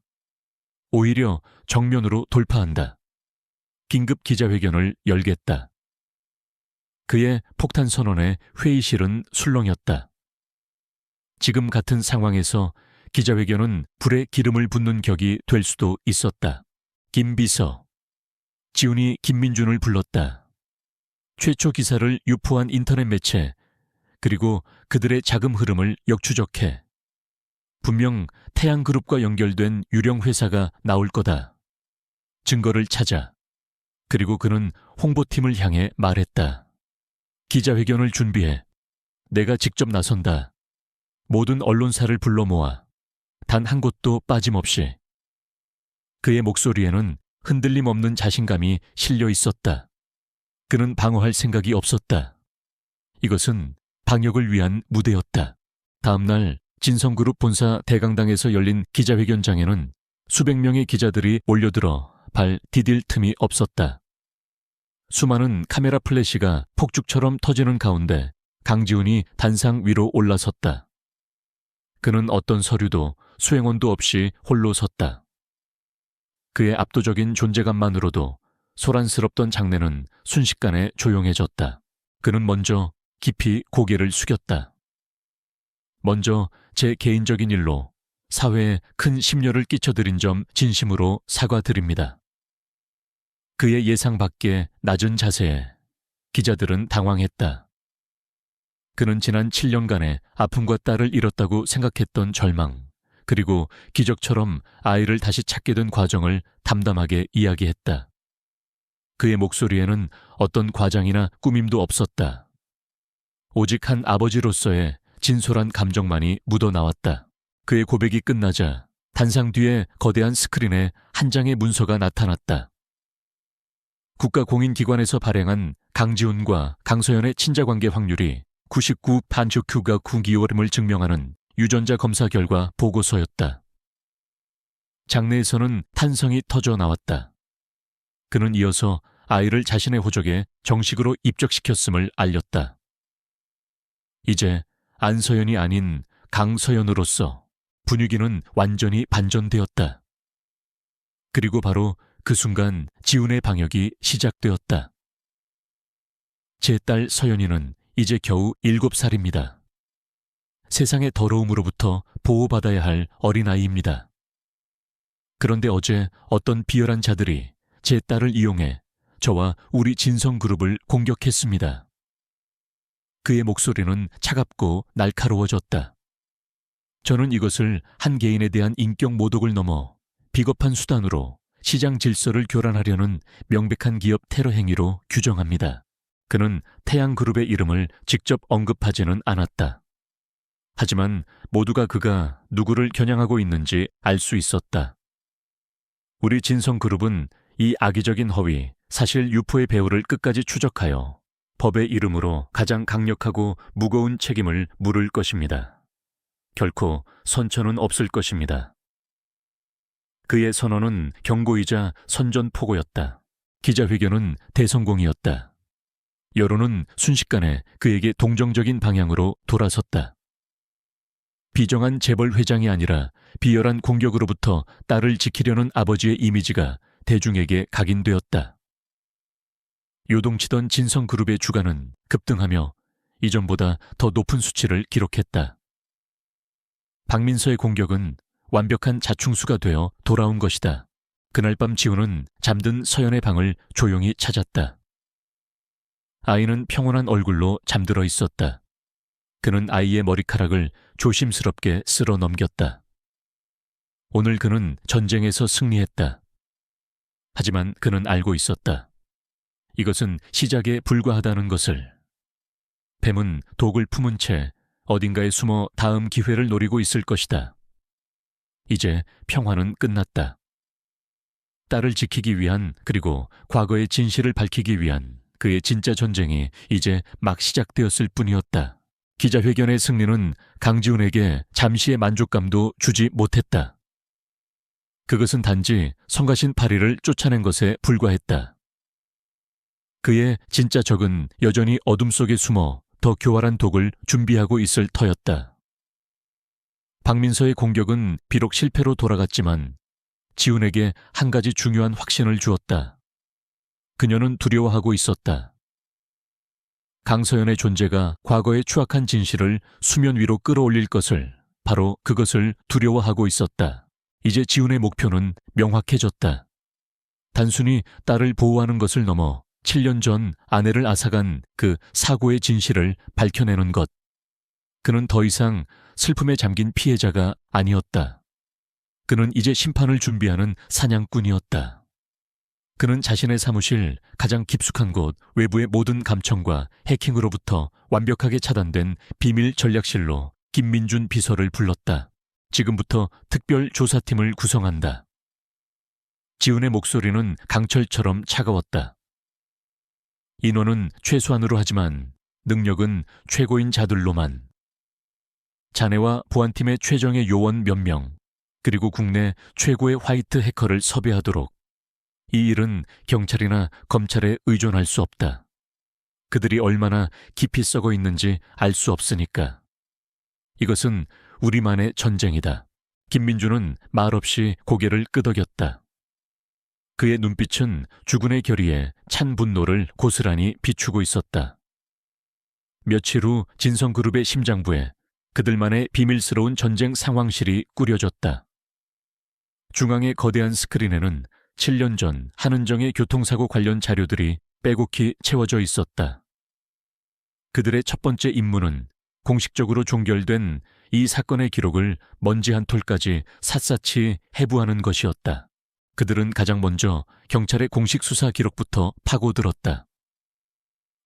오히려 정면으로 돌파한다. 긴급 기자회견을 열겠다. 그의 폭탄 선언에 회의실은 술렁였다. 지금 같은 상황에서 기자회견은 불에 기름을 붓는 격이 될 수도 있었다. 김비서. 지훈이 김민준을 불렀다. 최초 기사를 유포한 인터넷 매체, 그리고 그들의 자금 흐름을 역추적해. 분명 태양그룹과 연결된 유령 회사가 나올 거다. 증거를 찾아. 그리고 그는 홍보팀을 향해 말했다. 기자회견을 준비해. 내가 직접 나선다. 모든 언론사를 불러 모아. 단 한 곳도 빠짐없이. 그의 목소리에는 흔들림 없는 자신감이 실려 있었다. 그는 방어할 생각이 없었다. 이것은 방역을 위한 무대였다. 다음 날 진성그룹 본사 대강당에서 열린 기자회견장에는 수백 명의 기자들이 몰려들어 발 디딜 틈이 없었다. 수많은 카메라 플래시가 폭죽처럼 터지는 가운데 강지훈이 단상 위로 올라섰다. 그는 어떤 서류도 수행원도 없이 홀로 섰다. 그의 압도적인 존재감만으로도 소란스럽던 장내는 순식간에 조용해졌다. 그는 먼저 깊이 고개를 숙였다. 먼저 제 개인적인 일로 사회에 큰 심려를 끼쳐드린 점 진심으로 사과드립니다. 그의 예상 밖의 낮은 자세에 기자들은 당황했다. 그는 지난 7년간의 아픔과 딸을 잃었다고 생각했던 절망, 그리고 기적처럼 아이를 다시 찾게 된 과정을 담담하게 이야기했다. 그의 목소리에는 어떤 과장이나 꾸밈도 없었다. 오직 한 아버지로서의 진솔한 감정만이 묻어나왔다. 그의 고백이 끝나자 단상 뒤에 거대한 스크린에 한 장의 문서가 나타났다. 국가공인기관에서 발행한 강지훈과 강서연의 친자관계 확률이 99.9가 9기월임을 증명하는 유전자 검사 결과 보고서였다. 장내에서는 탄성이 터져 나왔다. 그는 이어서 아이를 자신의 호적에 정식으로 입적시켰음을 알렸다. 이제 안서연이 아닌 강서연으로서 분위기는 완전히 반전되었다. 그리고 바로 그 순간 지훈의 방역이 시작되었다. 제 딸 서연이는 이제 겨우 7살입니다. 세상의 더러움으로부터 보호받아야 할 어린아이입니다. 그런데 어제 어떤 비열한 자들이 제 딸을 이용해 저와 우리 진성그룹을 공격했습니다. 그의 목소리는 차갑고 날카로워졌다. 저는 이것을 한 개인에 대한 인격 모독을 넘어 비겁한 수단으로 시장 질서를 교란하려는 명백한 기업 테러 행위로 규정합니다. 그는 태양그룹의 이름을 직접 언급하지는 않았다. 하지만 모두가 그가 누구를 겨냥하고 있는지 알 수 있었다. 우리 진성그룹은 이 악의적인 허위, 사실 유포의 배후를 끝까지 추적하여 법의 이름으로 가장 강력하고 무거운 책임을 물을 것입니다. 결코 선처는 없을 것입니다. 그의 선언은 경고이자 선전포고였다. 기자회견은 대성공이었다. 여론은 순식간에 그에게 동정적인 방향으로 돌아섰다. 비정한 재벌 회장이 아니라 비열한 공격으로부터 딸을 지키려는 아버지의 이미지가 대중에게 각인되었다. 요동치던 진성그룹의 주가는 급등하며 이전보다 더 높은 수치를 기록했다. 박민서의 공격은 완벽한 자충수가 되어 돌아온 것이다. 그날 밤 지훈은 잠든 서연의 방을 조용히 찾았다. 아이는 평온한 얼굴로 잠들어 있었다. 그는 아이의 머리카락을 조심스럽게 쓸어 넘겼다. 오늘 그는 전쟁에서 승리했다. 하지만 그는 알고 있었다. 이것은 시작에 불과하다는 것을. 뱀은 독을 품은 채 어딘가에 숨어 다음 기회를 노리고 있을 것이다. 이제 평화는 끝났다. 딸을 지키기 위한, 그리고 과거의 진실을 밝히기 위한 그의 진짜 전쟁이 이제 막 시작되었을 뿐이었다. 기자회견의 승리는 강지훈에게 잠시의 만족감도 주지 못했다. 그것은 단지 성가신 파리를 쫓아낸 것에 불과했다. 그의 진짜 적은 여전히 어둠 속에 숨어 더 교활한 독을 준비하고 있을 터였다. 박민서의 공격은 비록 실패로 돌아갔지만 지훈에게 한 가지 중요한 확신을 주었다. 그녀는 두려워하고 있었다. 강서연의 존재가 과거의 추악한 진실을 수면 위로 끌어올릴 것을, 바로 그것을 두려워하고 있었다. 이제 지훈의 목표는 명확해졌다. 단순히 딸을 보호하는 것을 넘어 7년 전 아내를 앗아간 그 사고의 진실을 밝혀내는 것. 그는 더 이상 슬픔에 잠긴 피해자가 아니었다. 그는 이제 심판을 준비하는 사냥꾼이었다. 그는 자신의 사무실 가장 깊숙한 곳 외부의 모든 감청과 해킹으로부터 완벽하게 차단된 비밀 전략실로 김민준 비서를 불렀다. 지금부터 특별 조사팀을 구성한다. 지훈의 목소리는 강철처럼 차가웠다. 인원은 최소한으로 하지만 능력은 최고인 자들로만. 자네와 보안팀의 최정예 요원 몇 명, 그리고 국내 최고의 화이트 해커를 섭외하도록. 이 일은 경찰이나 검찰에 의존할 수 없다. 그들이 얼마나 깊이 썩어 있는지 알 수 없으니까. 이것은 우리만의 전쟁이다. 김민주는 말없이 고개를 끄덕였다. 그의 눈빛은 주군의 결의에 찬 분노를 고스란히 비추고 있었다. 며칠 후 진성그룹의 심장부에 그들만의 비밀스러운 전쟁 상황실이 꾸려졌다. 중앙의 거대한 스크린에는 7년 전 한은정의 교통사고 관련 자료들이 빼곡히 채워져 있었다. 그들의 첫 번째 임무는 공식적으로 종결된 이 사건의 기록을 먼지 한 톨까지 샅샅이 해부하는 것이었다. 그들은 가장 먼저 경찰의 공식 수사 기록부터 파고들었다.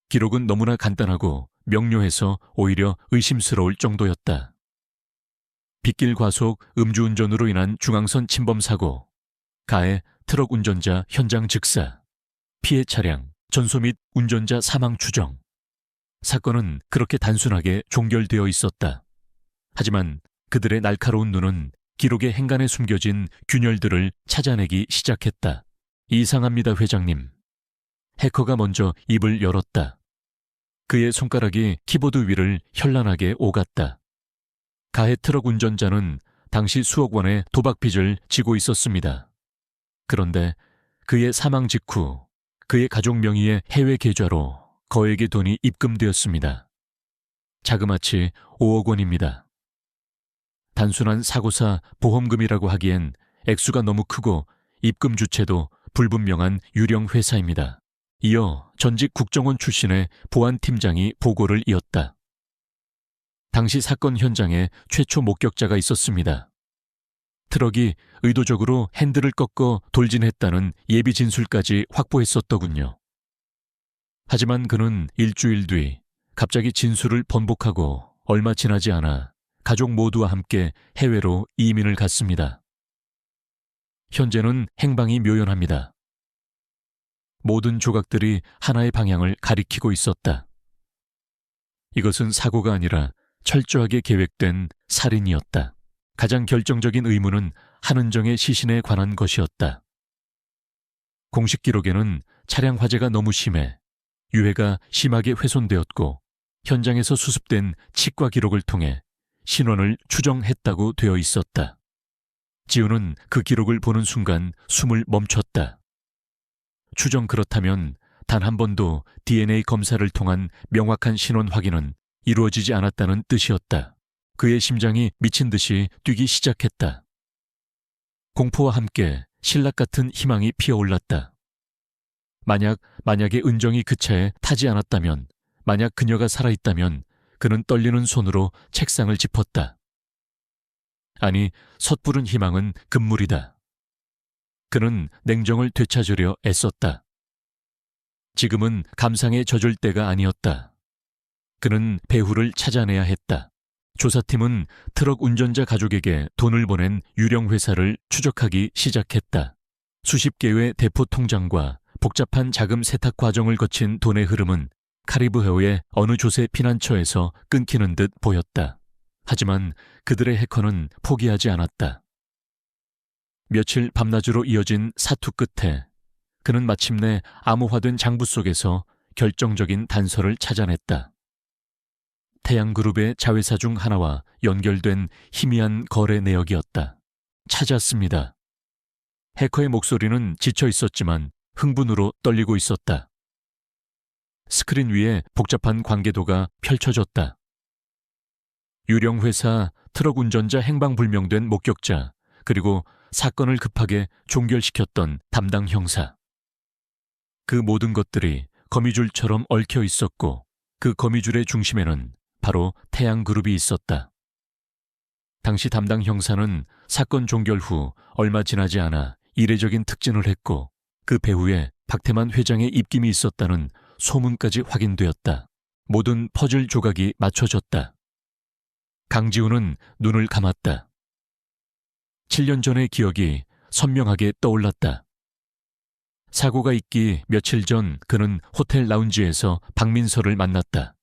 기록은 너무나 간단하고 명료해서 오히려 의심스러울 정도였다. 빗길 과속 음주운전으로 인한 중앙선 침범 사고, 가해 트럭 운전자 현장 즉사, 피해 차량, 전소 및 운전자 사망 추정. 사건은 그렇게 단순하게 종결되어 있었다. 하지만 그들의 날카로운 눈은 기록의 행간에 숨겨진 균열들을 찾아내기 시작했다. 이상합니다, 회장님. 해커가 먼저 입을 열었다. 그의 손가락이 키보드 위를 현란하게 오갔다. 가해 트럭 운전자는 당시 수억 원의 도박빚을 지고 있었습니다. 그런데 그의 사망 직후 그의 가족 명의의 해외 계좌로 거액의 돈이 입금되었습니다. 자그마치 5억 원입니다. 단순한 사고사 보험금이라고 하기엔 액수가 너무 크고 입금 주체도 불분명한 유령 회사입니다. 이어 전직 국정원 출신의 보안팀장이 보고를 이었다. 당시 사건 현장에 최초 목격자가 있었습니다. 트럭이 의도적으로 핸들을 꺾어 돌진했다는 예비 진술까지 확보했었더군요. 하지만 그는 일주일 뒤 갑자기 진술을 번복하고 얼마 지나지 않아 가족 모두와 함께 해외로 이민을 갔습니다. 현재는 행방이 묘연합니다. 모든 조각들이 하나의 방향을 가리키고 있었다. 이것은 사고가 아니라 철저하게 계획된 살인이었다. 가장 결정적인 의문은 한은정의 시신에 관한 것이었다. 공식 기록에는 차량 화재가 너무 심해 유해가 심하게 훼손되었고 현장에서 수습된 치과 기록을 통해 신원을 추정했다고 되어 있었다. 지훈은 그 기록을 보는 순간 숨을 멈췄다. 추정 그렇다면 단 한 번도 DNA 검사를 통한 명확한 신원 확인은 이루어지지 않았다는 뜻이었다. 그의 심장이 미친 듯이 뛰기 시작했다. 공포와 함께 신락 같은 희망이 피어올랐다. 만약에 은정이 그 차에 타지 않았다면, 만약 그녀가 살아있다면 그는 떨리는 손으로 책상을 짚었다. 아니, 섣부른 희망은 금물이다. 그는 냉정을 되찾으려 애썼다. 지금은 감상에 젖을 때가 아니었다. 그는 배후를 찾아내야 했다. 조사팀은 트럭 운전자 가족에게 돈을 보낸 유령 회사를 추적하기 시작했다. 수십 개의 대포 통장과 복잡한 자금 세탁 과정을 거친 돈의 흐름은 카리브해오의 어느 조세 피난처에서 끊기는 듯 보였다. 하지만 그들의 해커는 포기하지 않았다. 며칠 밤낮으로 이어진 사투 끝에 그는 마침내 암호화된 장부 속에서 결정적인 단서를 찾아냈다. 태양그룹의 자회사 중 하나와 연결된 희미한 거래 내역이었다. 찾았습니다. 해커의 목소리는 지쳐 있었지만 흥분으로 떨리고 있었다. 스크린 위에 복잡한 관계도가 펼쳐졌다. 유령 회사, 트럭 운전자 행방불명된 목격자, 그리고 사건을 급하게 종결시켰던 담당 형사. 그 모든 것들이 거미줄처럼 얽혀 있었고 그 거미줄의 중심에는 바로 태양그룹이 있었다. 당시 담당 형사는 사건 종결 후 얼마 지나지 않아 이례적인 특진을 했고 그 배후에 박태만 회장의 입김이 있었다는 소문까지 확인되었다. 모든 퍼즐 조각이 맞춰졌다. 강지훈은 눈을 감았다. 7년 전의 기억이 선명하게 떠올랐다. 사고가 있기 며칠 전 그는 호텔 라운지에서 박민서를 만났다.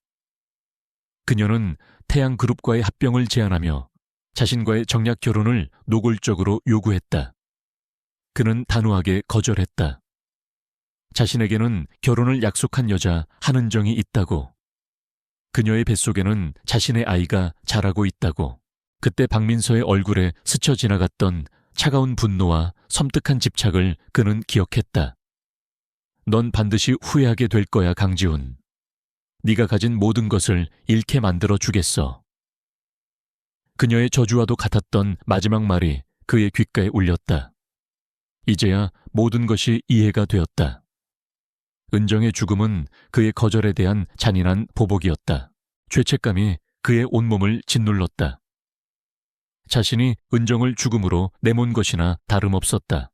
그녀는 태양그룹과의 합병을 제안하며 자신과의 정략 결혼을 노골적으로 요구했다. 그는 단호하게 거절했다. 자신에게는 결혼을 약속한 여자 한은정이 있다고. 그녀의 뱃속에는 자신의 아이가 자라고 있다고. 그때 박민서의 얼굴에 스쳐 지나갔던 차가운 분노와 섬뜩한 집착을 그는 기억했다. 넌 반드시 후회하게 될 거야, 강지훈. 네가 가진 모든 것을 잃게 만들어 주겠어. 그녀의 저주와도 같았던 마지막 말이 그의 귓가에 울렸다. 이제야 모든 것이 이해가 되었다. 은정의 죽음은 그의 거절에 대한 잔인한 보복이었다. 죄책감이 그의 온몸을 짓눌렀다. 자신이 은정을 죽음으로 내몬 것이나 다름없었다.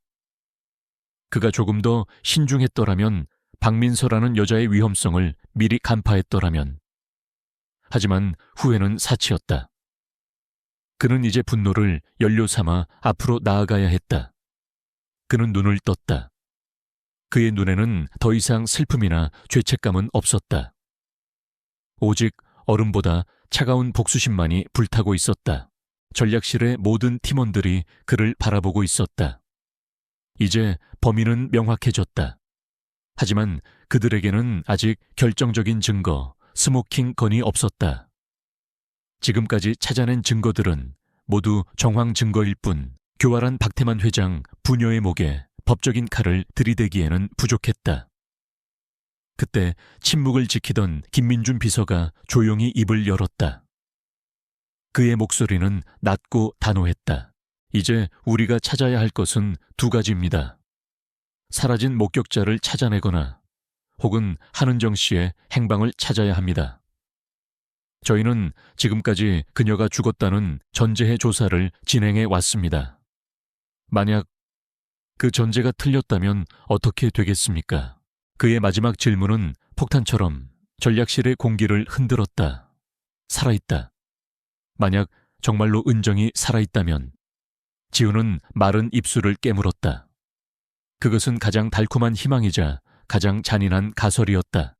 그가 조금 더 신중했더라면, 박민서라는 여자의 위험성을 미리 간파했더라면. 하지만 후회는 사치였다. 그는 이제 분노를 연료 삼아 앞으로 나아가야 했다. 그는 눈을 떴다. 그의 눈에는 더 이상 슬픔이나 죄책감은 없었다. 오직 얼음보다 차가운 복수심만이 불타고 있었다. 전략실의 모든 팀원들이 그를 바라보고 있었다. 이제 범인은 명확해졌다. 하지만 그들에게는 아직 결정적인 증거, 스모킹 건이 없었다. 지금까지 찾아낸 증거들은 모두 정황 증거일 뿐 교활한 박태만 회장 부녀의 목에 법적인 칼을 들이대기에는 부족했다. 그때 침묵을 지키던 김민준 비서가 조용히 입을 열었다. 그의 목소리는 낮고 단호했다. 이제 우리가 찾아야 할 것은 두 가지입니다. 사라진 목격자를 찾아내거나 혹은 한은정 씨의 행방을 찾아야 합니다. 저희는 지금까지 그녀가 죽었다는 전제의 조사를 진행해 왔습니다. 만약 그 전제가 틀렸다면 어떻게 되겠습니까? 그의 마지막 질문은 폭탄처럼 전략실의 공기를 흔들었다. 살아있다. 만약 정말로 은정이 살아있다면. 지훈은 마른 입술을 깨물었다. 그것은 가장 달콤한 희망이자 가장 잔인한 가설이었다.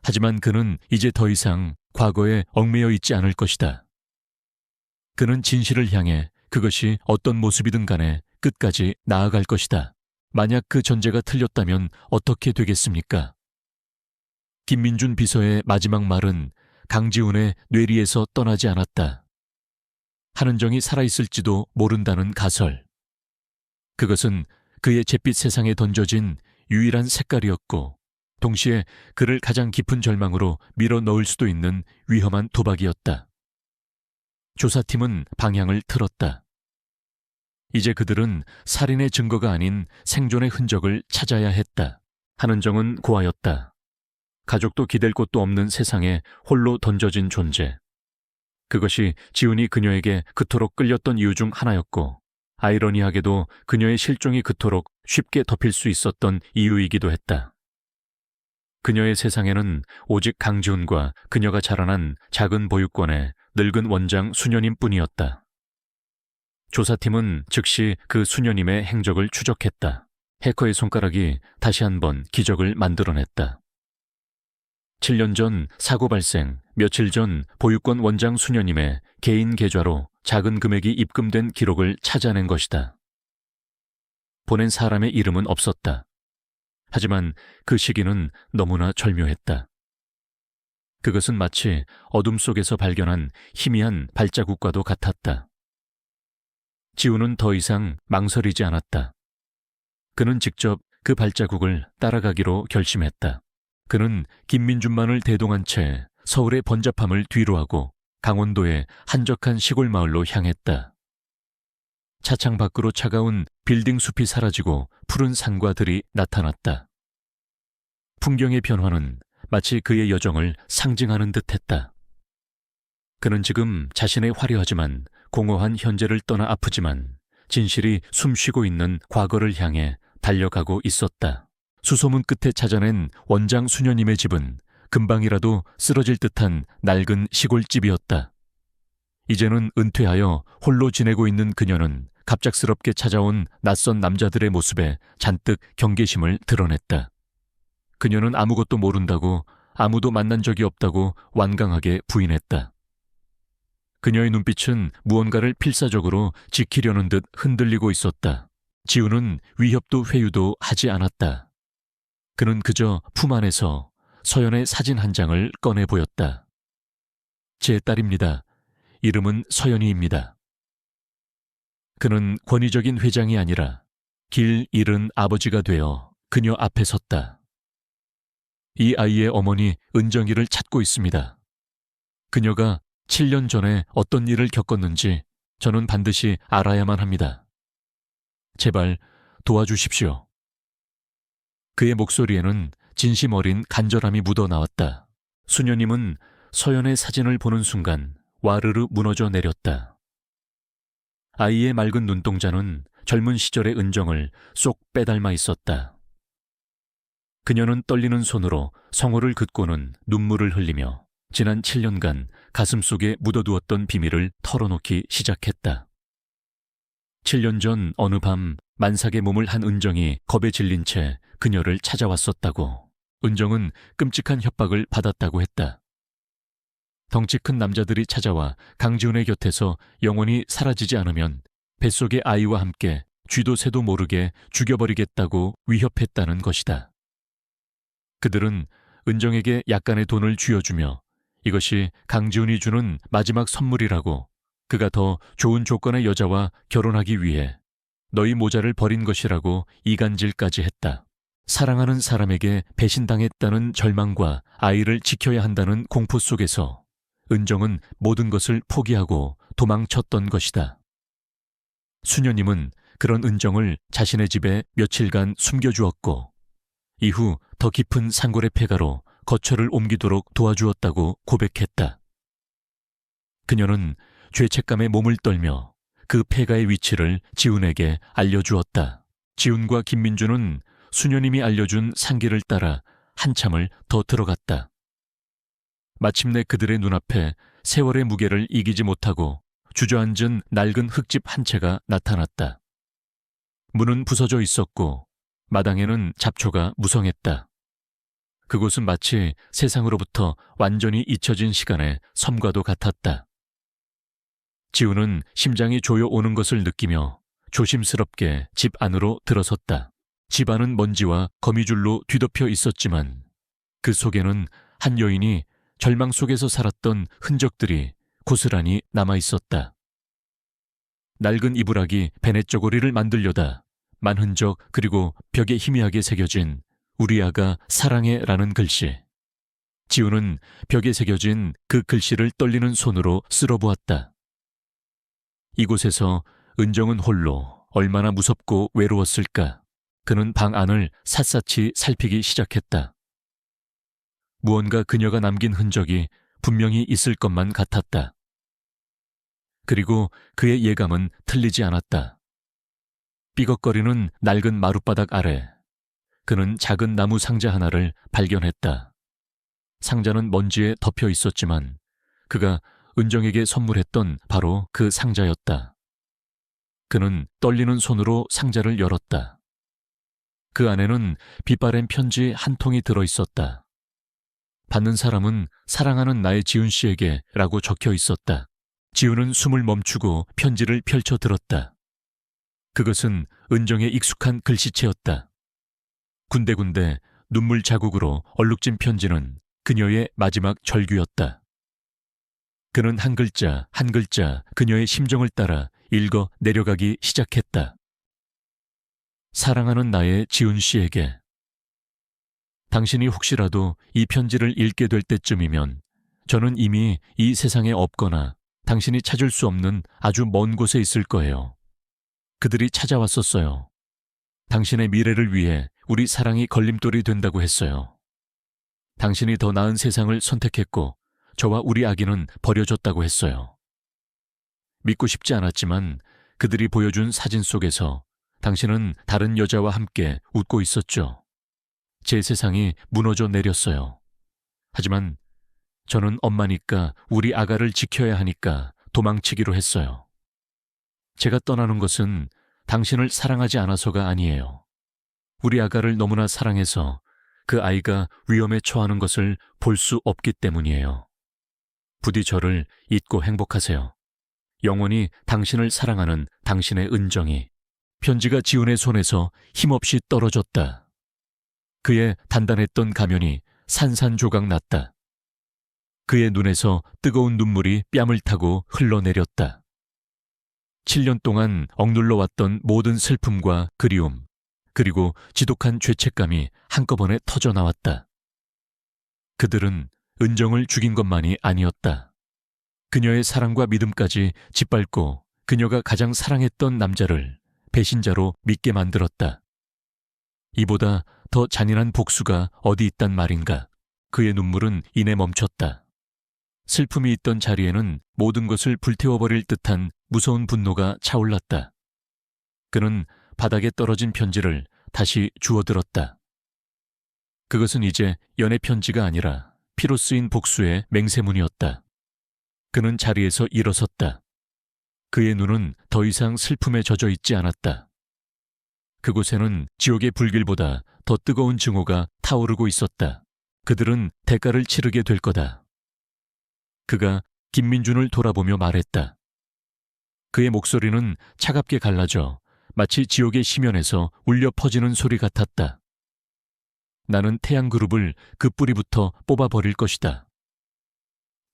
하지만 그는 이제 더 이상 과거에 얽매여 있지 않을 것이다. 그는 진실을 향해 그것이 어떤 모습이든 간에 끝까지 나아갈 것이다. 만약 그 전제가 틀렸다면 어떻게 되겠습니까? 김민준 비서의 마지막 말은 강지훈의 뇌리에서 떠나지 않았다. 한은정이 살아있을지도 모른다는 가설. 그것은 그의 잿빛 세상에 던져진 유일한 색깔이었고 동시에 그를 가장 깊은 절망으로 밀어넣을 수도 있는 위험한 도박이었다. 조사팀은 방향을 틀었다. 이제 그들은 살인의 증거가 아닌 생존의 흔적을 찾아야 했다. 한은정은 고아였다. 가족도 기댈 곳도 없는 세상에 홀로 던져진 존재. 그것이 지훈이 그녀에게 그토록 끌렸던 이유 중 하나였고 아이러니하게도 그녀의 실종이 그토록 쉽게 덮일 수 있었던 이유이기도 했다. 그녀의 세상에는 오직 강지훈과 그녀가 자라난 작은 보육원의 늙은 원장 수녀님 뿐이었다. 조사팀은 즉시 그 수녀님의 행적을 추적했다. 해커의 손가락이 다시 한번 기적을 만들어냈다. 7년 전 사고 발생, 며칠 전 보유권 원장 수녀님의 개인 계좌로 작은 금액이 입금된 기록을 찾아낸 것이다. 보낸 사람의 이름은 없었다. 하지만 그 시기는 너무나 절묘했다. 그것은 마치 어둠 속에서 발견한 희미한 발자국과도 같았다. 지우는 더 이상 망설이지 않았다. 그는 직접 그 발자국을 따라가기로 결심했다. 그는 김민준만을 대동한 채 서울의 번잡함을 뒤로하고 강원도의 한적한 시골 마을로 향했다. 차창 밖으로 차가운 빌딩 숲이 사라지고 푸른 산과 들이 나타났다. 풍경의 변화는 마치 그의 여정을 상징하는 듯했다. 그는 지금 자신의 화려하지만 공허한 현재를 떠나 아프지만 진실이 숨쉬고 있는 과거를 향해 달려가고 있었다. 수소문 끝에 찾아낸 원장 수녀님의 집은 금방이라도 쓰러질 듯한 낡은 시골집이었다. 이제는 은퇴하여 홀로 지내고 있는 그녀는 갑작스럽게 찾아온 낯선 남자들의 모습에 잔뜩 경계심을 드러냈다. 그녀는 아무것도 모른다고, 아무도 만난 적이 없다고 완강하게 부인했다. 그녀의 눈빛은 무언가를 필사적으로 지키려는 듯 흔들리고 있었다. 지우는 위협도 회유도 하지 않았다. 그는 그저 품 안에서 서연의 사진 한 장을 꺼내 보였다. 제 딸입니다. 이름은 서연이입니다. 그는 권위적인 회장이 아니라 길 잃은 아버지가 되어 그녀 앞에 섰다. 이 아이의 어머니 은정이를 찾고 있습니다. 그녀가 7년 전에 어떤 일을 겪었는지 저는 반드시 알아야만 합니다. 제발 도와주십시오. 그의 목소리에는 진심 어린 간절함이 묻어나왔다. 수녀님은 서연의 사진을 보는 순간 와르르 무너져 내렸다. 아이의 맑은 눈동자는 젊은 시절의 은정을 쏙 빼닮아 있었다. 그녀는 떨리는 손으로 성호를 긋고는 눈물을 흘리며 지난 7년간 가슴속에 묻어두었던 비밀을 털어놓기 시작했다. 7년 전 어느 밤 만삭의 몸을 한 은정이 겁에 질린 채 그녀를 찾아왔었다고. 은정은 끔찍한 협박을 받았다고 했다. 덩치 큰 남자들이 찾아와 강지훈의 곁에서 영원히 사라지지 않으면 뱃속의 아이와 함께 쥐도 새도 모르게 죽여버리겠다고 위협했다는 것이다. 그들은 은정에게 약간의 돈을 쥐어주며 이것이 강지훈이 주는 마지막 선물이라고, 그가 더 좋은 조건의 여자와 결혼하기 위해 너희 모자를 버린 것이라고 이간질까지 했다. 사랑하는 사람에게 배신당했다는 절망과 아이를 지켜야 한다는 공포 속에서 은정은 모든 것을 포기하고 도망쳤던 것이다. 수녀님은 그런 은정을 자신의 집에 며칠간 숨겨주었고 이후 더 깊은 산골의 폐가로 거처를 옮기도록 도와주었다고 고백했다. 그녀는 죄책감에 몸을 떨며 그 폐가의 위치를 지훈에게 알려주었다. 지훈과 김민주는 수녀님이 알려준 산길을 따라 한참을 더 들어갔다. 마침내 그들의 눈앞에 세월의 무게를 이기지 못하고 주저앉은 낡은 흙집 한 채가 나타났다. 문은 부서져 있었고 마당에는 잡초가 무성했다. 그곳은 마치 세상으로부터 완전히 잊혀진 시간의 섬과도 같았다. 지우는 심장이 조여오는 것을 느끼며 조심스럽게 집 안으로 들어섰다. 집 안은 먼지와 거미줄로 뒤덮여 있었지만 그 속에는 한 여인이 절망 속에서 살았던 흔적들이 고스란히 남아있었다. 낡은 이불하기 베넷저고리를 만들려다 만흔적 그리고 벽에 희미하게 새겨진 우리 아가 사랑해라는 글씨. 지우는 벽에 새겨진 그 글씨를 떨리는 손으로 쓸어보았다. 이곳에서 은정은 홀로 얼마나 무섭고 외로웠을까. 그는 방 안을 샅샅이 살피기 시작했다. 무언가 그녀가 남긴 흔적이 분명히 있을 것만 같았다. 그리고 그의 예감은 틀리지 않았다. 삐걱거리는 낡은 마룻바닥 아래 그는 작은 나무 상자 하나를 발견했다. 상자는 먼지에 덮여 있었지만 그가 은정에게 선물했던 바로 그 상자였다. 그는 떨리는 손으로 상자를 열었다. 그 안에는 빛바랜 편지 한 통이 들어 있었다. 받는 사람은 사랑하는 나의 지훈 씨에게 라고 적혀 있었다. 지훈은 숨을 멈추고 편지를 펼쳐 들었다. 그것은 은정의 익숙한 글씨체였다. 군데군데 눈물 자국으로 얼룩진 편지는 그녀의 마지막 절규였다. 그는 한 글자 한 글자 그녀의 심정을 따라 읽어 내려가기 시작했다. 사랑하는 나의 지훈 씨에게. 당신이 혹시라도 이 편지를 읽게 될 때쯤이면 저는 이미 이 세상에 없거나 당신이 찾을 수 없는 아주 먼 곳에 있을 거예요. 그들이 찾아왔었어요. 당신의 미래를 위해 우리 사랑이 걸림돌이 된다고 했어요. 당신이 더 나은 세상을 선택했고 저와 우리 아기는 버려졌다고 했어요. 믿고 싶지 않았지만 그들이 보여준 사진 속에서 당신은 다른 여자와 함께 웃고 있었죠. 제 세상이 무너져 내렸어요. 하지만 저는 엄마니까 우리 아가를 지켜야 하니까 도망치기로 했어요. 제가 떠나는 것은 당신을 사랑하지 않아서가 아니에요. 우리 아가를 너무나 사랑해서 그 아이가 위험에 처하는 것을 볼 수 없기 때문이에요. 부디 저를 잊고 행복하세요. 영원히 당신을 사랑하는 당신의 은정이. 편지가 지훈의 손에서 힘없이 떨어졌다. 그의 단단했던 가면이 산산조각 났다. 그의 눈에서 뜨거운 눈물이 뺨을 타고 흘러내렸다. 7년 동안 억눌러 왔던 모든 슬픔과 그리움, 그리고 지독한 죄책감이 한꺼번에 터져나왔다. 그들은 은정을 죽인 것만이 아니었다. 그녀의 사랑과 믿음까지 짓밟고 그녀가 가장 사랑했던 남자를 배신자로 믿게 만들었다. 이보다 더 잔인한 복수가 어디 있단 말인가. 그의 눈물은 이내 멈췄다. 슬픔이 있던 자리에는 모든 것을 불태워버릴 듯한 무서운 분노가 차올랐다. 그는 바닥에 떨어진 편지를 다시 주워들었다. 그것은 이제 연애 편지가 아니라 피로 쓰인 복수의 맹세문이었다. 그는 자리에서 일어섰다. 그의 눈은 더 이상 슬픔에 젖어 있지 않았다. 그곳에는 지옥의 불길보다 더 뜨거운 증오가 타오르고 있었다. 그들은 대가를 치르게 될 거다. 그가 김민준을 돌아보며 말했다. 그의 목소리는 차갑게 갈라져 마치 지옥의 심연에서 울려 퍼지는 소리 같았다. 나는 태양그룹을 그 뿌리부터 뽑아버릴 것이다.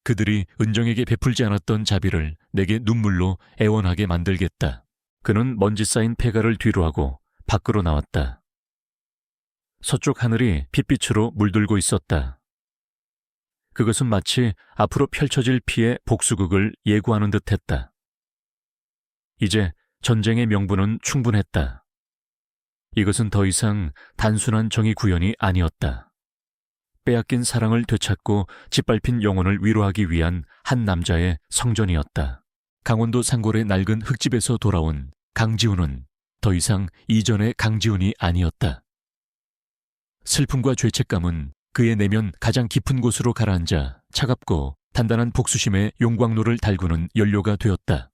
그들이 은정에게 베풀지 않았던 자비를 내게 눈물로 애원하게 만들겠다. 그는 먼지 쌓인 폐가를 뒤로하고 밖으로 나왔다. 서쪽 하늘이 핏빛으로 물들고 있었다. 그것은 마치 앞으로 펼쳐질 피의 복수극을 예고하는 듯했다. 이제 전쟁의 명분은 충분했다. 이것은 더 이상 단순한 정의 구현이 아니었다. 빼앗긴 사랑을 되찾고 짓밟힌 영혼을 위로하기 위한 한 남자의 성전이었다. 강원도 산골의 낡은 흙집에서 돌아온 강지훈은 더 이상 이전의 강지훈이 아니었다. 슬픔과 죄책감은 그의 내면 가장 깊은 곳으로 가라앉아 차갑고 단단한 복수심의 용광로를 달구는 연료가 되었다.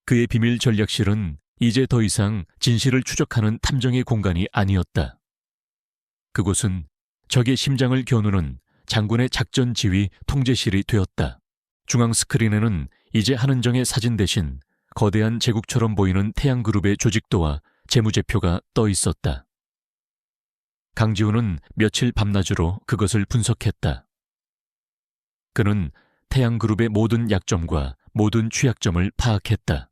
그의 비밀 전략실은 이제 더 이상 진실을 추적하는 탐정의 공간이 아니었다. 그곳은 적의 심장을 겨누는 장군의 작전 지휘 통제실이 되었다. 중앙 스크린에는 이제 한은정의 사진 대신 거대한 제국처럼 보이는 태양그룹의 조직도와 재무제표가 떠 있었다. 강지훈은 며칠 밤낮으로 그것을 분석했다. 그는 태양그룹의 모든 약점과 모든 취약점을 파악했다.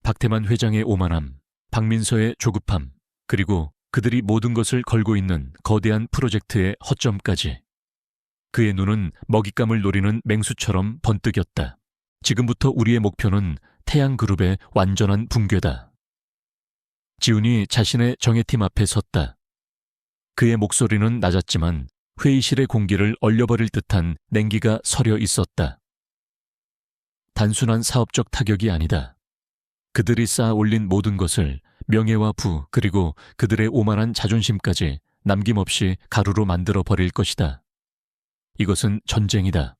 박태만 회장의 오만함, 박민서의 조급함, 그리고 그들이 모든 것을 걸고 있는 거대한 프로젝트의 허점까지. 그의 눈은 먹잇감을 노리는 맹수처럼 번뜩였다. 지금부터 우리의 목표는 태양그룹의 완전한 붕괴다. 지훈이 자신의 정예팀 앞에 섰다. 그의 목소리는 낮았지만 회의실의 공기를 얼려버릴 듯한 냉기가 서려 있었다. 단순한 사업적 타격이 아니다. 그들이 쌓아 올린 모든 것을 명예와 부 그리고 그들의 오만한 자존심까지 남김없이 가루로 만들어 버릴 것이다. 이것은 전쟁이다.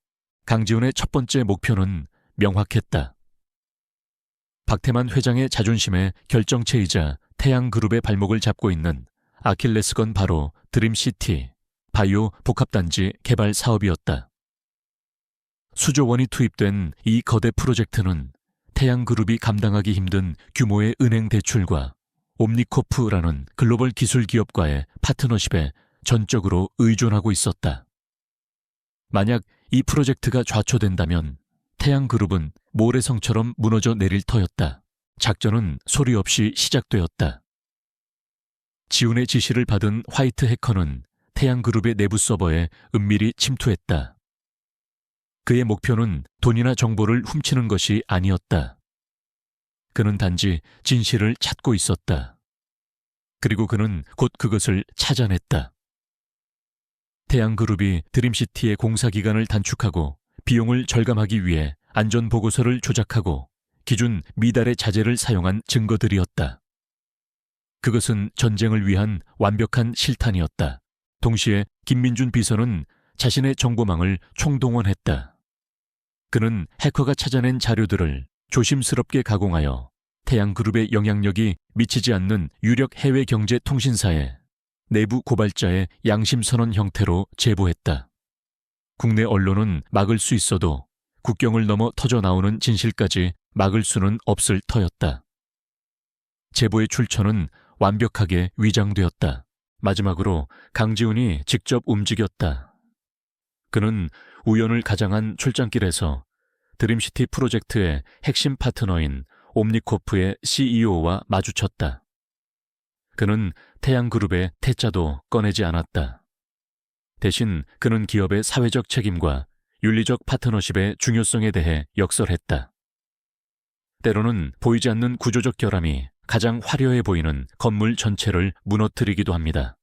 강지훈의 첫 번째 목표는 명확했다. 박태만 회장의 자존심의 결정체이자 태양그룹의 발목을 잡고 있는 아킬레스건 바로 드림시티, 바이오 복합단지 개발 사업이었다. 수조 원이 투입된 이 거대 프로젝트는 태양그룹이 감당하기 힘든 규모의 은행 대출과 옴니코프라는 글로벌 기술 기업과의 파트너십에 전적으로 의존하고 있었다. 만약 이 프로젝트가 좌초된다면 태양그룹은 모래성처럼 무너져 내릴 터였다. 작전은 소리 없이 시작되었다. 지훈의 지시를 받은 화이트 해커는 태양그룹의 내부 서버에 은밀히 침투했다. 그의 목표는 돈이나 정보를 훔치는 것이 아니었다. 그는 단지 진실을 찾고 있었다. 그리고 그는 곧 그것을 찾아냈다. 태양그룹이 드림시티의 공사기간을 단축하고 비용을 절감하기 위해 안전보고서를 조작하고 기준 미달의 자재를 사용한 증거들이었다. 그것은 전쟁을 위한 완벽한 실탄이었다. 동시에 김민준 비서는 자신의 정보망을 총동원했다. 그는 해커가 찾아낸 자료들을 조심스럽게 가공하여 태양그룹의 영향력이 미치지 않는 유력 해외 경제 통신사에 내부 고발자의 양심선언 형태로 제보했다. 국내 언론은 막을 수 있어도 국경을 넘어 터져나오는 진실까지 막을 수는 없을 터였다. 제보의 출처는 완벽하게 위장되었다. 마지막으로 강지훈이 직접 움직였다. 그는 우연을 가장한 출장길에서 드림시티 프로젝트의 핵심 파트너인 옴니코프의 CEO와 마주쳤다. 그는 태양그룹의 태자도 꺼내지 않았다. 대신 그는 기업의 사회적 책임과 윤리적 파트너십의 중요성에 대해 역설했다. 때로는 보이지 않는 구조적 결함이 가장 화려해 보이는 건물 전체를 무너뜨리기도 합니다.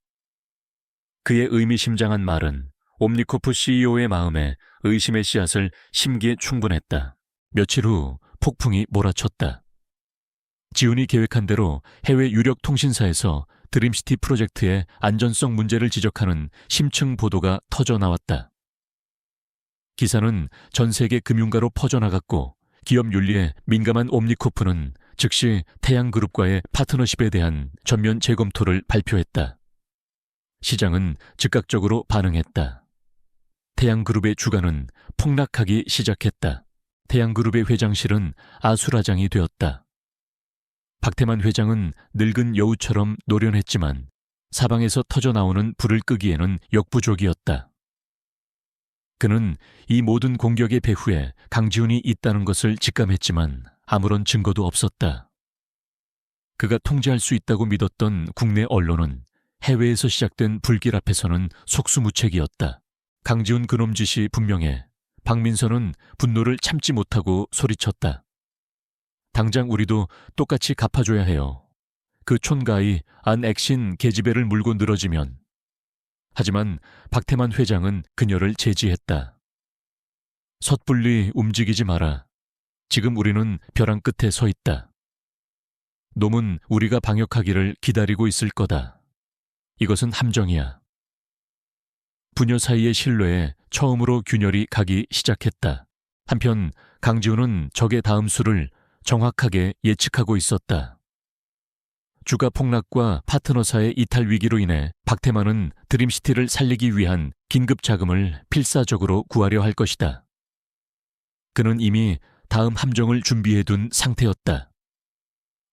그의 의미심장한 말은 옴니코프 CEO의 마음에 의심의 씨앗을 심기에 충분했다. 며칠 후 폭풍이 몰아쳤다. 지훈이 계획한 대로 해외 유력 통신사에서 드림시티 프로젝트의 안전성 문제를 지적하는 심층 보도가 터져나왔다. 기사는 전 세계 금융가로 퍼져나갔고 기업 윤리에 민감한 옴니코프는 즉시 태양그룹과의 파트너십에 대한 전면 재검토를 발표했다. 시장은 즉각적으로 반응했다. 태양그룹의 주가는 폭락하기 시작했다. 태양그룹의 회장실은 아수라장이 되었다. 박태만 회장은 늙은 여우처럼 노련했지만 사방에서 터져나오는 불을 끄기에는 역부족이었다. 그는 이 모든 공격의 배후에 강지훈이 있다는 것을 직감했지만 아무런 증거도 없었다. 그가 통제할 수 있다고 믿었던 국내 언론은 해외에서 시작된 불길 앞에서는 속수무책이었다. 강지훈 그놈 짓이 분명해. 박민선은 분노를 참지 못하고 소리쳤다. 당장 우리도 똑같이 갚아줘야 해요. 그 촌가이 안 액신 계집애를 물고 늘어지면. 하지만 박태만 회장은 그녀를 제지했다. 섣불리 움직이지 마라. 지금 우리는 벼랑 끝에 서 있다. 놈은 우리가 방역하기를 기다리고 있을 거다. 이것은 함정이야. 부녀 사이의 신뢰에 처음으로 균열이 가기 시작했다. 한편 강지훈은 적의 다음 수를 정확하게 예측하고 있었다. 주가 폭락과 파트너사의 이탈 위기로 인해 박태만은 드림시티를 살리기 위한 긴급 자금을 필사적으로 구하려 할 것이다. 그는 이미 다음 함정을 준비해둔 상태였다.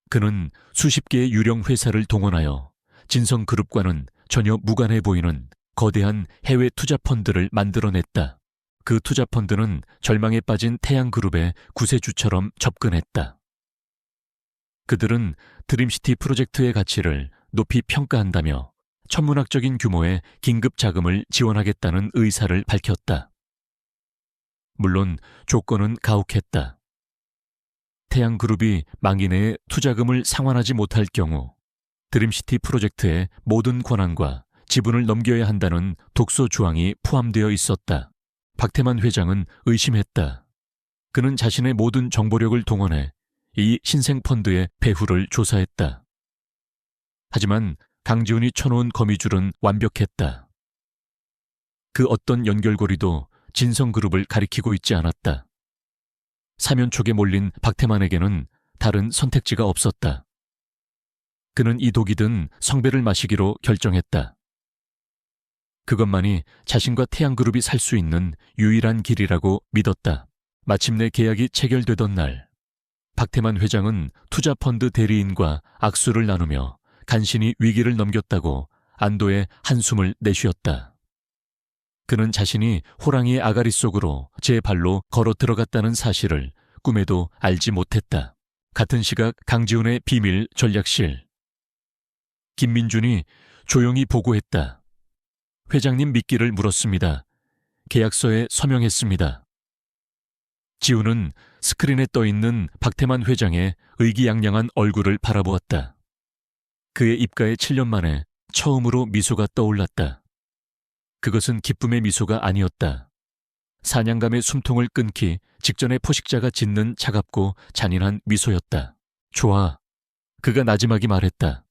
그는 수십 개의 유령 회사를 동원하여 진성그룹과는 전혀 무관해 보이는 거대한 해외 투자 펀드를 만들어냈다. 그 투자 펀드는 절망에 빠진 태양그룹의 구세주처럼 접근했다. 그들은 드림시티 프로젝트의 가치를 높이 평가한다며 천문학적인 규모의 긴급 자금을 지원하겠다는 의사를 밝혔다. 물론 조건은 가혹했다. 태양그룹이 만기 내에 투자금을 상환하지 못할 경우 드림시티 프로젝트의 모든 권한과 지분을 넘겨야 한다는 독소 조항이 포함되어 있었다. 박태만 회장은 의심했다. 그는 자신의 모든 정보력을 동원해 이 신생펀드의 배후를 조사했다. 하지만 강지훈이 쳐놓은 거미줄은 완벽했다. 그 어떤 연결고리도 진성그룹을 가리키고 있지 않았다. 사면촉에 몰린 박태만에게는 다른 선택지가 없었다. 그는 이 독이 든 성배를 마시기로 결정했다. 그것만이 자신과 태양그룹이 살 수 있는 유일한 길이라고 믿었다. 마침내 계약이 체결되던 날, 박태만 회장은 투자펀드 대리인과 악수를 나누며 간신히 위기를 넘겼다고 안도의 한숨을 내쉬었다. 그는 자신이 호랑이의 아가리 속으로 제 발로 걸어 들어갔다는 사실을 꿈에도 알지 못했다. 같은 시각 강지훈의 비밀 전략실. 김민준이 조용히 보고했다. 회장님 믿기를 물었습니다. 계약서에 서명했습니다. 지훈은 스크린에 떠있는 박태만 회장의 의기양양한 얼굴을 바라보았다. 그의 입가에 7년 만에 처음으로 미소가 떠올랐다. 그것은 기쁨의 미소가 아니었다. 사냥감의 숨통을 끊기 직전에 포식자가 짓는 차갑고 잔인한 미소였다. 좋아. 그가 나지막이 말했다.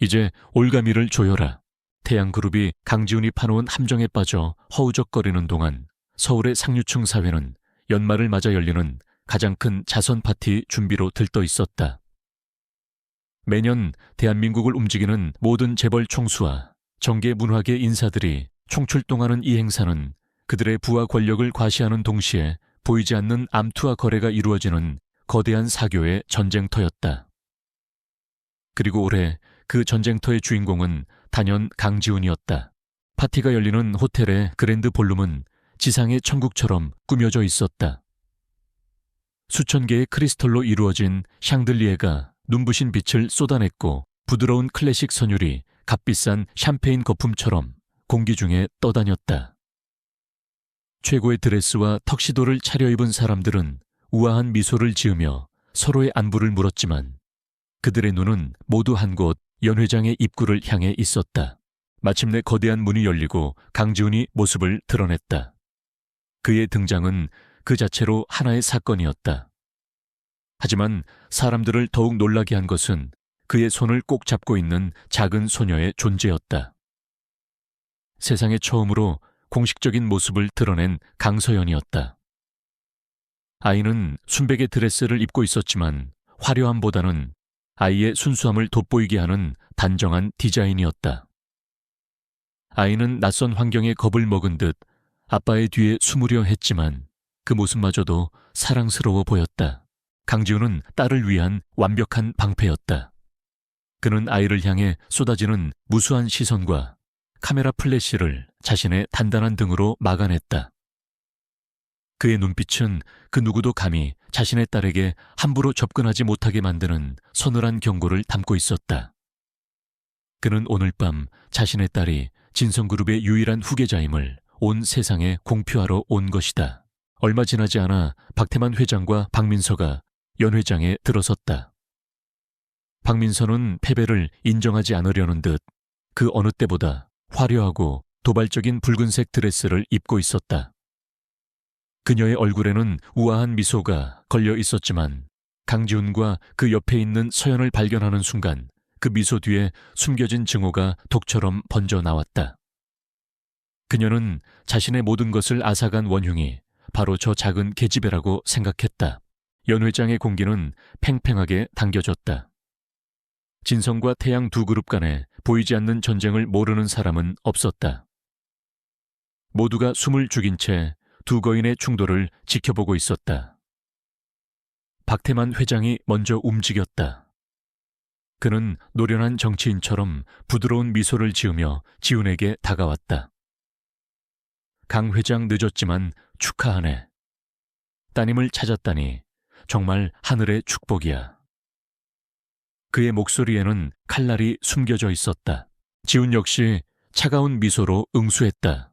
이제 올가미를 조여라. 태양그룹이 강지훈이 파놓은 함정에 빠져 허우적거리는 동안 서울의 상류층 사회는 연말을 맞아 열리는 가장 큰 자선 파티 준비로 들떠 있었다. 매년 대한민국을 움직이는 모든 재벌 총수와 정계 문화계 인사들이 총출동하는 이 행사는 그들의 부와 권력을 과시하는 동시에 보이지 않는 암투와 거래가 이루어지는 거대한 사교의 전쟁터였다. 그리고 올해 그 전쟁터의 주인공은 단연 강지훈이었다. 파티가 열리는 호텔의 그랜드 볼룸은 지상의 천국처럼 꾸며져 있었다. 수천 개의 크리스털로 이루어진 샹들리에가 눈부신 빛을 쏟아냈고 부드러운 클래식 선율이 값비싼 샴페인 거품처럼 공기 중에 떠다녔다. 최고의 드레스와 턱시도를 차려입은 사람들은 우아한 미소를 지으며 서로의 안부를 물었지만 그들의 눈은 모두 한 곳 연 회장의 입구를 향해 있었다. 마침내 거대한 문이 열리고 강지훈이 모습을 드러냈다. 그의 등장은 그 자체로 하나의 사건이었다. 하지만 사람들을 더욱 놀라게 한 것은 그의 손을 꼭 잡고 있는 작은 소녀의 존재였다. 세상에 처음으로 공식적인 모습을 드러낸 강서연이었다. 아이는 순백의 드레스를 입고 있었지만 화려함보다는 아이의 순수함을 돋보이게 하는 단정한 디자인이었다. 아이는 낯선 환경에 겁을 먹은 듯 아빠의 뒤에 숨으려 했지만 그 모습마저도 사랑스러워 보였다. 강지훈은 딸을 위한 완벽한 방패였다. 그는 아이를 향해 쏟아지는 무수한 시선과 카메라 플래시를 자신의 단단한 등으로 막아냈다. 그의 눈빛은 그 누구도 감히 자신의 딸에게 함부로 접근하지 못하게 만드는 서늘한 경고를 담고 있었다. 그는 오늘 밤 자신의 딸이 진성그룹의 유일한 후계자임을 온 세상에 공표하러 온 것이다. 얼마 지나지 않아 박태만 회장과 박민서가 연 회장에 들어섰다. 박민서는 패배를 인정하지 않으려는 듯 그 어느 때보다 화려하고 도발적인 붉은색 드레스를 입고 있었다. 그녀의 얼굴에는 우아한 미소가 걸려 있었지만 강지훈과 그 옆에 있는 서연을 발견하는 순간 그 미소 뒤에 숨겨진 증오가 독처럼 번져 나왔다. 그녀는 자신의 모든 것을 앗아간 원흉이 바로 저 작은 계집애라고 생각했다. 연 회장의 공기는 팽팽하게 당겨졌다. 진성과 태양 두 그룹 간에 보이지 않는 전쟁을 모르는 사람은 없었다. 모두가 숨을 죽인 채 두 거인의 충돌을 지켜보고 있었다. 박태만 회장이 먼저 움직였다. 그는 노련한 정치인처럼 부드러운 미소를 지으며 지훈에게 다가왔다. 강 회장 늦었지만 축하하네. 따님을 찾았다니 정말 하늘의 축복이야. 그의 목소리에는 칼날이 숨겨져 있었다. 지훈 역시 차가운 미소로 응수했다.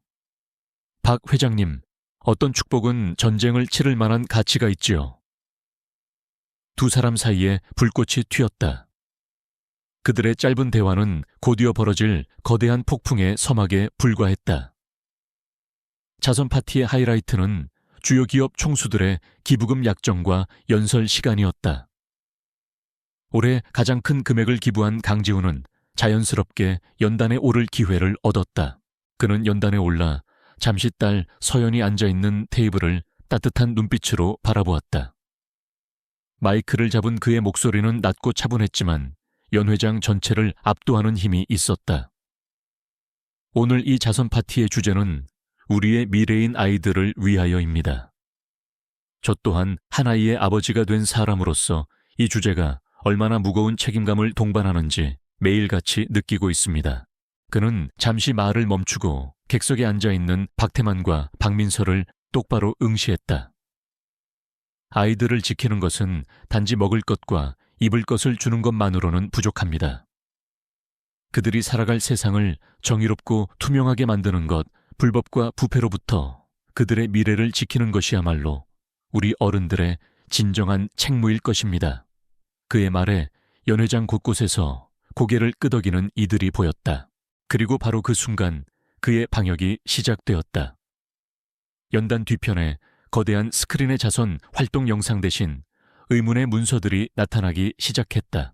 박 회장님, 어떤 축복은 전쟁을 치를 만한 가치가 있지요. 두 사람 사이에 불꽃이 튀었다. 그들의 짧은 대화는 곧이어 벌어질 거대한 폭풍의 서막에 불과했다. 자선 파티의 하이라이트는 주요 기업 총수들의 기부금 약정과 연설 시간이었다. 올해 가장 큰 금액을 기부한 강지훈은 자연스럽게 연단에 오를 기회를 얻었다. 그는 연단에 올라 잠시 딸 서연이 앉아있는 테이블을 따뜻한 눈빛으로 바라보았다. 마이크를 잡은 그의 목소리는 낮고 차분했지만 연 회장 전체를 압도하는 힘이 있었다. 오늘 이 자선 파티의 주제는 우리의 미래인 아이들을 위하여입니다. 저 또한 한 아이의 아버지가 된 사람으로서 이 주제가 얼마나 무거운 책임감을 동반하는지 매일같이 느끼고 있습니다. 그는 잠시 말을 멈추고 객석에 앉아있는 박태만과 박민서를 똑바로 응시했다. 아이들을 지키는 것은 단지 먹을 것과 입을 것을 주는 것만으로는 부족합니다. 그들이 살아갈 세상을 정의롭고 투명하게 만드는 것, 불법과 부패로부터 그들의 미래를 지키는 것이야말로 우리 어른들의 진정한 책무일 것입니다. 그의 말에 연 회장 곳곳에서 고개를 끄덕이는 이들이 보였다. 그리고 바로 그 순간 그의 방역이 시작되었다. 연단 뒤편에 거대한 스크린의 자선 활동 영상 대신 의문의 문서들이 나타나기 시작했다.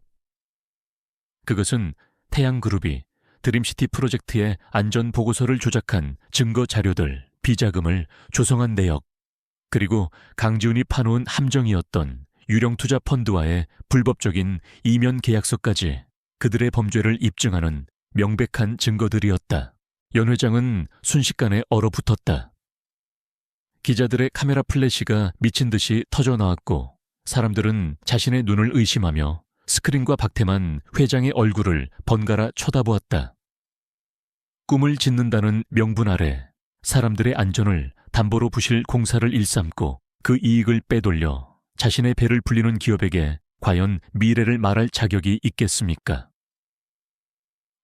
그것은 태양그룹이 드림시티 프로젝트의 안전보고서를 조작한 증거 자료들, 비자금을 조성한 내역, 그리고 강지훈이 파놓은 함정이었던 유령투자 펀드와의 불법적인 이면 계약서까지 그들의 범죄를 입증하는 명백한 증거들이었다. 연 회장은 순식간에 얼어붙었다. 기자들의 카메라 플래시가 미친 듯이 터져나왔고 사람들은 자신의 눈을 의심하며 스크린과 박태만 회장의 얼굴을 번갈아 쳐다보았다. 꿈을 짓는다는 명분 아래 사람들의 안전을 담보로 부실 공사를 일삼고 그 이익을 빼돌려 자신의 배를 불리는 기업에게 과연 미래를 말할 자격이 있겠습니까?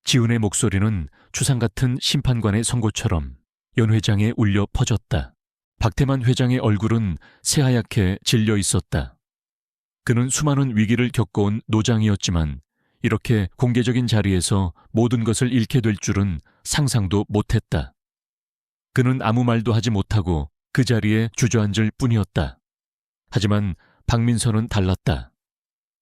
지훈의 목소리는 추상 같은 심판관의 선고처럼 연 회장에 울려 퍼졌다. 박태만 회장의 얼굴은 새하얗게 질려 있었다. 그는 수많은 위기를 겪어온 노장이었지만 이렇게 공개적인 자리에서 모든 것을 잃게 될 줄은 상상도 못했다. 그는 아무 말도 하지 못하고 그 자리에 주저앉을 뿐이었다. 하지만 박민서는 달랐다.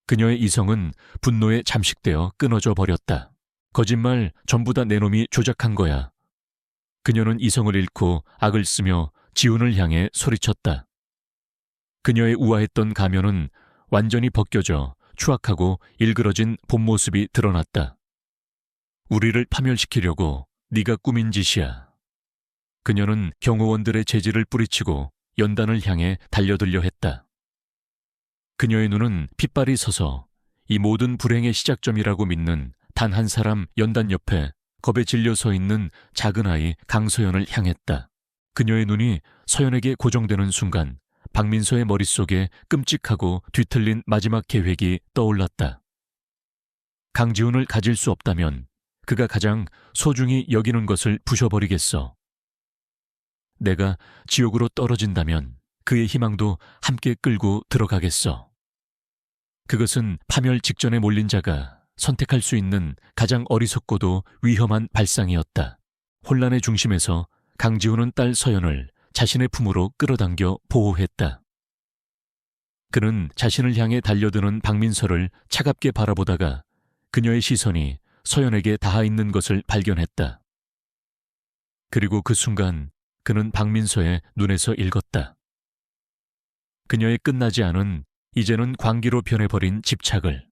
그녀의 이성은 분노에 잠식되어 끊어져 버렸다. 거짓말 전부 다 내 놈이 조작한 거야. 그녀는 이성을 잃고 악을 쓰며 지훈을 향해 소리쳤다. 그녀의 우아했던 가면은 완전히 벗겨져 추악하고 일그러진 본 모습이 드러났다. 우리를 파멸시키려고 네가 꾸민 짓이야. 그녀는 경호원들의 재질을 뿌리치고 연단을 향해 달려들려 했다. 그녀의 눈은 핏발이 서서 이 모든 불행의 시작점이라고 믿는 단 한 사람 연단 옆에 겁에 질려 서 있는 작은 아이 강서연을 향했다. 그녀의 눈이 서연에게 고정되는 순간 박민서의 머릿속에 끔찍하고 뒤틀린 마지막 계획이 떠올랐다. 강지훈을 가질 수 없다면 그가 가장 소중히 여기는 것을 부셔버리겠어. 내가 지옥으로 떨어진다면 그의 희망도 함께 끌고 들어가겠어. 그것은 파멸 직전에 몰린 자가 선택할 수 있는 가장 어리석고도 위험한 발상이었다. 혼란의 중심에서 강지훈은 딸 서연을 자신의 품으로 끌어당겨 보호했다. 그는 자신을 향해 달려드는 박민서를 차갑게 바라보다가 그녀의 시선이 서연에게 닿아 있는 것을 발견했다. 그리고 그 순간 그는 박민서의 눈에서 읽었다. 그녀의 끝나지 않은 이제는 광기로 변해버린 집착을.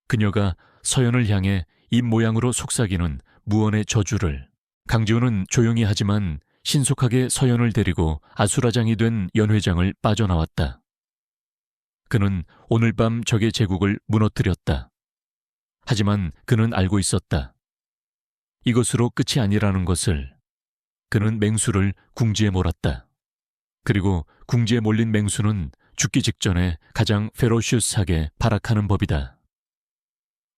그녀가 서연을 향해 입 모양으로 속삭이는 무언의 저주를. 강지훈은 조용히 하지만 신속하게 서연을 데리고 아수라장이 된 연 회장을 빠져나왔다. 그는 오늘 밤 적의 제국을 무너뜨렸다. 하지만 그는 알고 있었다. 이것으로 끝이 아니라는 것을. 그는 맹수를 궁지에 몰았다. 그리고 궁지에 몰린 맹수는 죽기 직전에 가장 페로시우스하게 발악하는 법이다.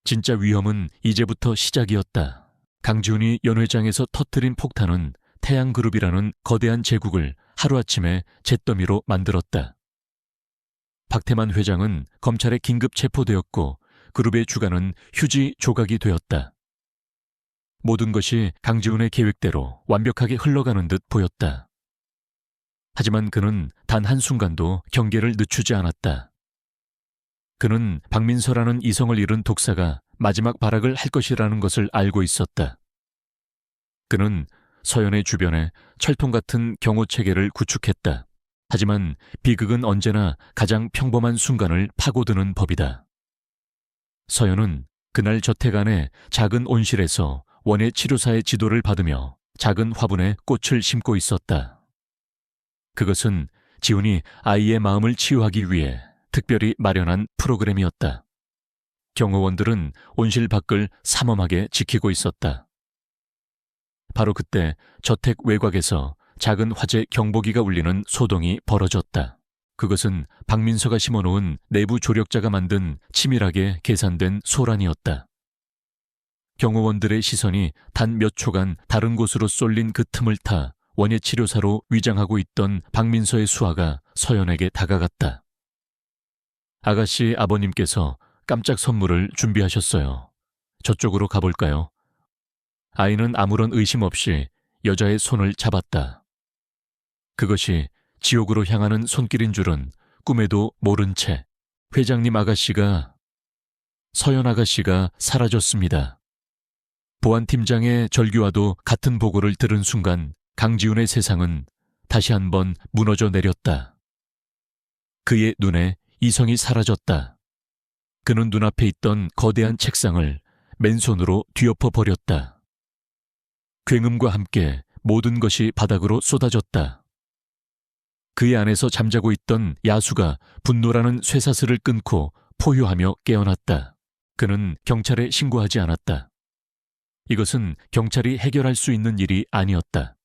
진짜 위험은 이제부터 시작이었다. 강지훈이 연 회장에서 터뜨린 폭탄은 태양그룹이라는 거대한 제국을 하루아침에 잿더미로 만들었다. 박태만 회장은 검찰에 긴급 체포되었고 그룹의 주가는 휴지 조각이 되었다. 모든 것이 강지훈의 계획대로 완벽하게 흘러가는 듯 보였다. 하지만 그는 단 한순간도 경계를 늦추지 않았다. 그는 박민서라는 이성을 잃은 독사가 마지막 발악을 할 것이라는 것을 알고 있었다. 그는 서연의 주변에 철통 같은 경호 체계를 구축했다. 하지만 비극은 언제나 가장 평범한 순간을 파고드는 법이다. 서연은 그날 저택 안의 작은 온실에서 원예 치료사의 지도를 받으며 작은 화분에 꽃을 심고 있었다. 그것은 지훈이 아이의 마음을 치유하기 위해 특별히 마련한 프로그램이었다. 경호원들은 온실 밖을 삼엄하게 지키고 있었다. 바로 그때 저택 외곽에서 작은 화재 경보기가 울리는 소동이 벌어졌다. 그것은 박민서가 심어놓은 내부 조력자가 만든 치밀하게 계산된 소란이었다. 경호원들의 시선이 단 몇 초간 다른 곳으로 쏠린 그 틈을 타 원예 치료사로 위장하고 있던 박민서의 수아가 서연에게 다가갔다. 아가씨 아버님께서 깜짝 선물을 준비하셨어요. 저쪽으로 가볼까요? 아이는 아무런 의심 없이 여자의 손을 잡았다. 그것이 지옥으로 향하는 손길인 줄은 꿈에도 모른 채 회장님 아가씨가, 서연 아가씨가 사라졌습니다. 보안팀장의 절규와도 같은 보고를 들은 순간 강지훈의 세상은 다시 한번 무너져 내렸다. 그의 눈에 이성이 사라졌다. 그는 눈앞에 있던 거대한 책상을 맨손으로 뒤엎어 버렸다. 굉음과 함께 모든 것이 바닥으로 쏟아졌다. 그의 안에서 잠자고 있던 야수가 분노라는 쇠사슬을 끊고 포효하며 깨어났다. 그는 경찰에 신고하지 않았다. 이것은 경찰이 해결할 수 있는 일이 아니었다.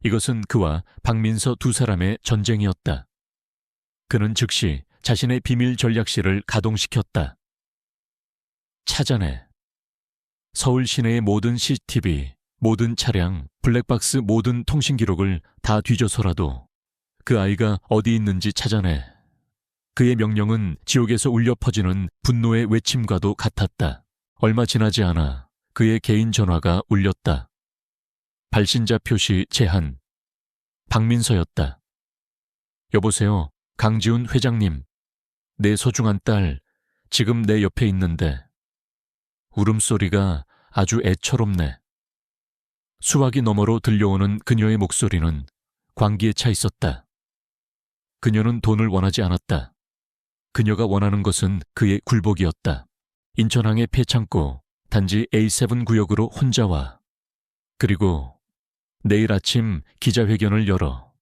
이것은 그와 박민서 두 사람의 전쟁이었다. 그는 즉시 자신의 비밀 전략실을 가동시켰다. 찾아내. 서울 시내의 모든 CCTV, 모든 차량, 블랙박스 모든 통신 기록을 다 뒤져서라도 그 아이가 어디 있는지 찾아내. 그의 명령은 지옥에서 울려 퍼지는 분노의 외침과도 같았다. 얼마 지나지 않아 그의 개인 전화가 울렸다. 발신자 표시 제한. 박민서였다. 여보세요, 강지훈 회장님. 내 소중한 딸, 지금 내 옆에 있는데. 울음소리가 아주 애처롭네. 수화기 너머로 들려오는 그녀의 목소리는 광기에 차 있었다. 그녀는 돈을 원하지 않았다. 그녀가 원하는 것은 그의 굴복이었다. 인천항의 폐창고, 단지 A7 구역으로 혼자 와. 그리고 내일 아침 기자회견을 열어.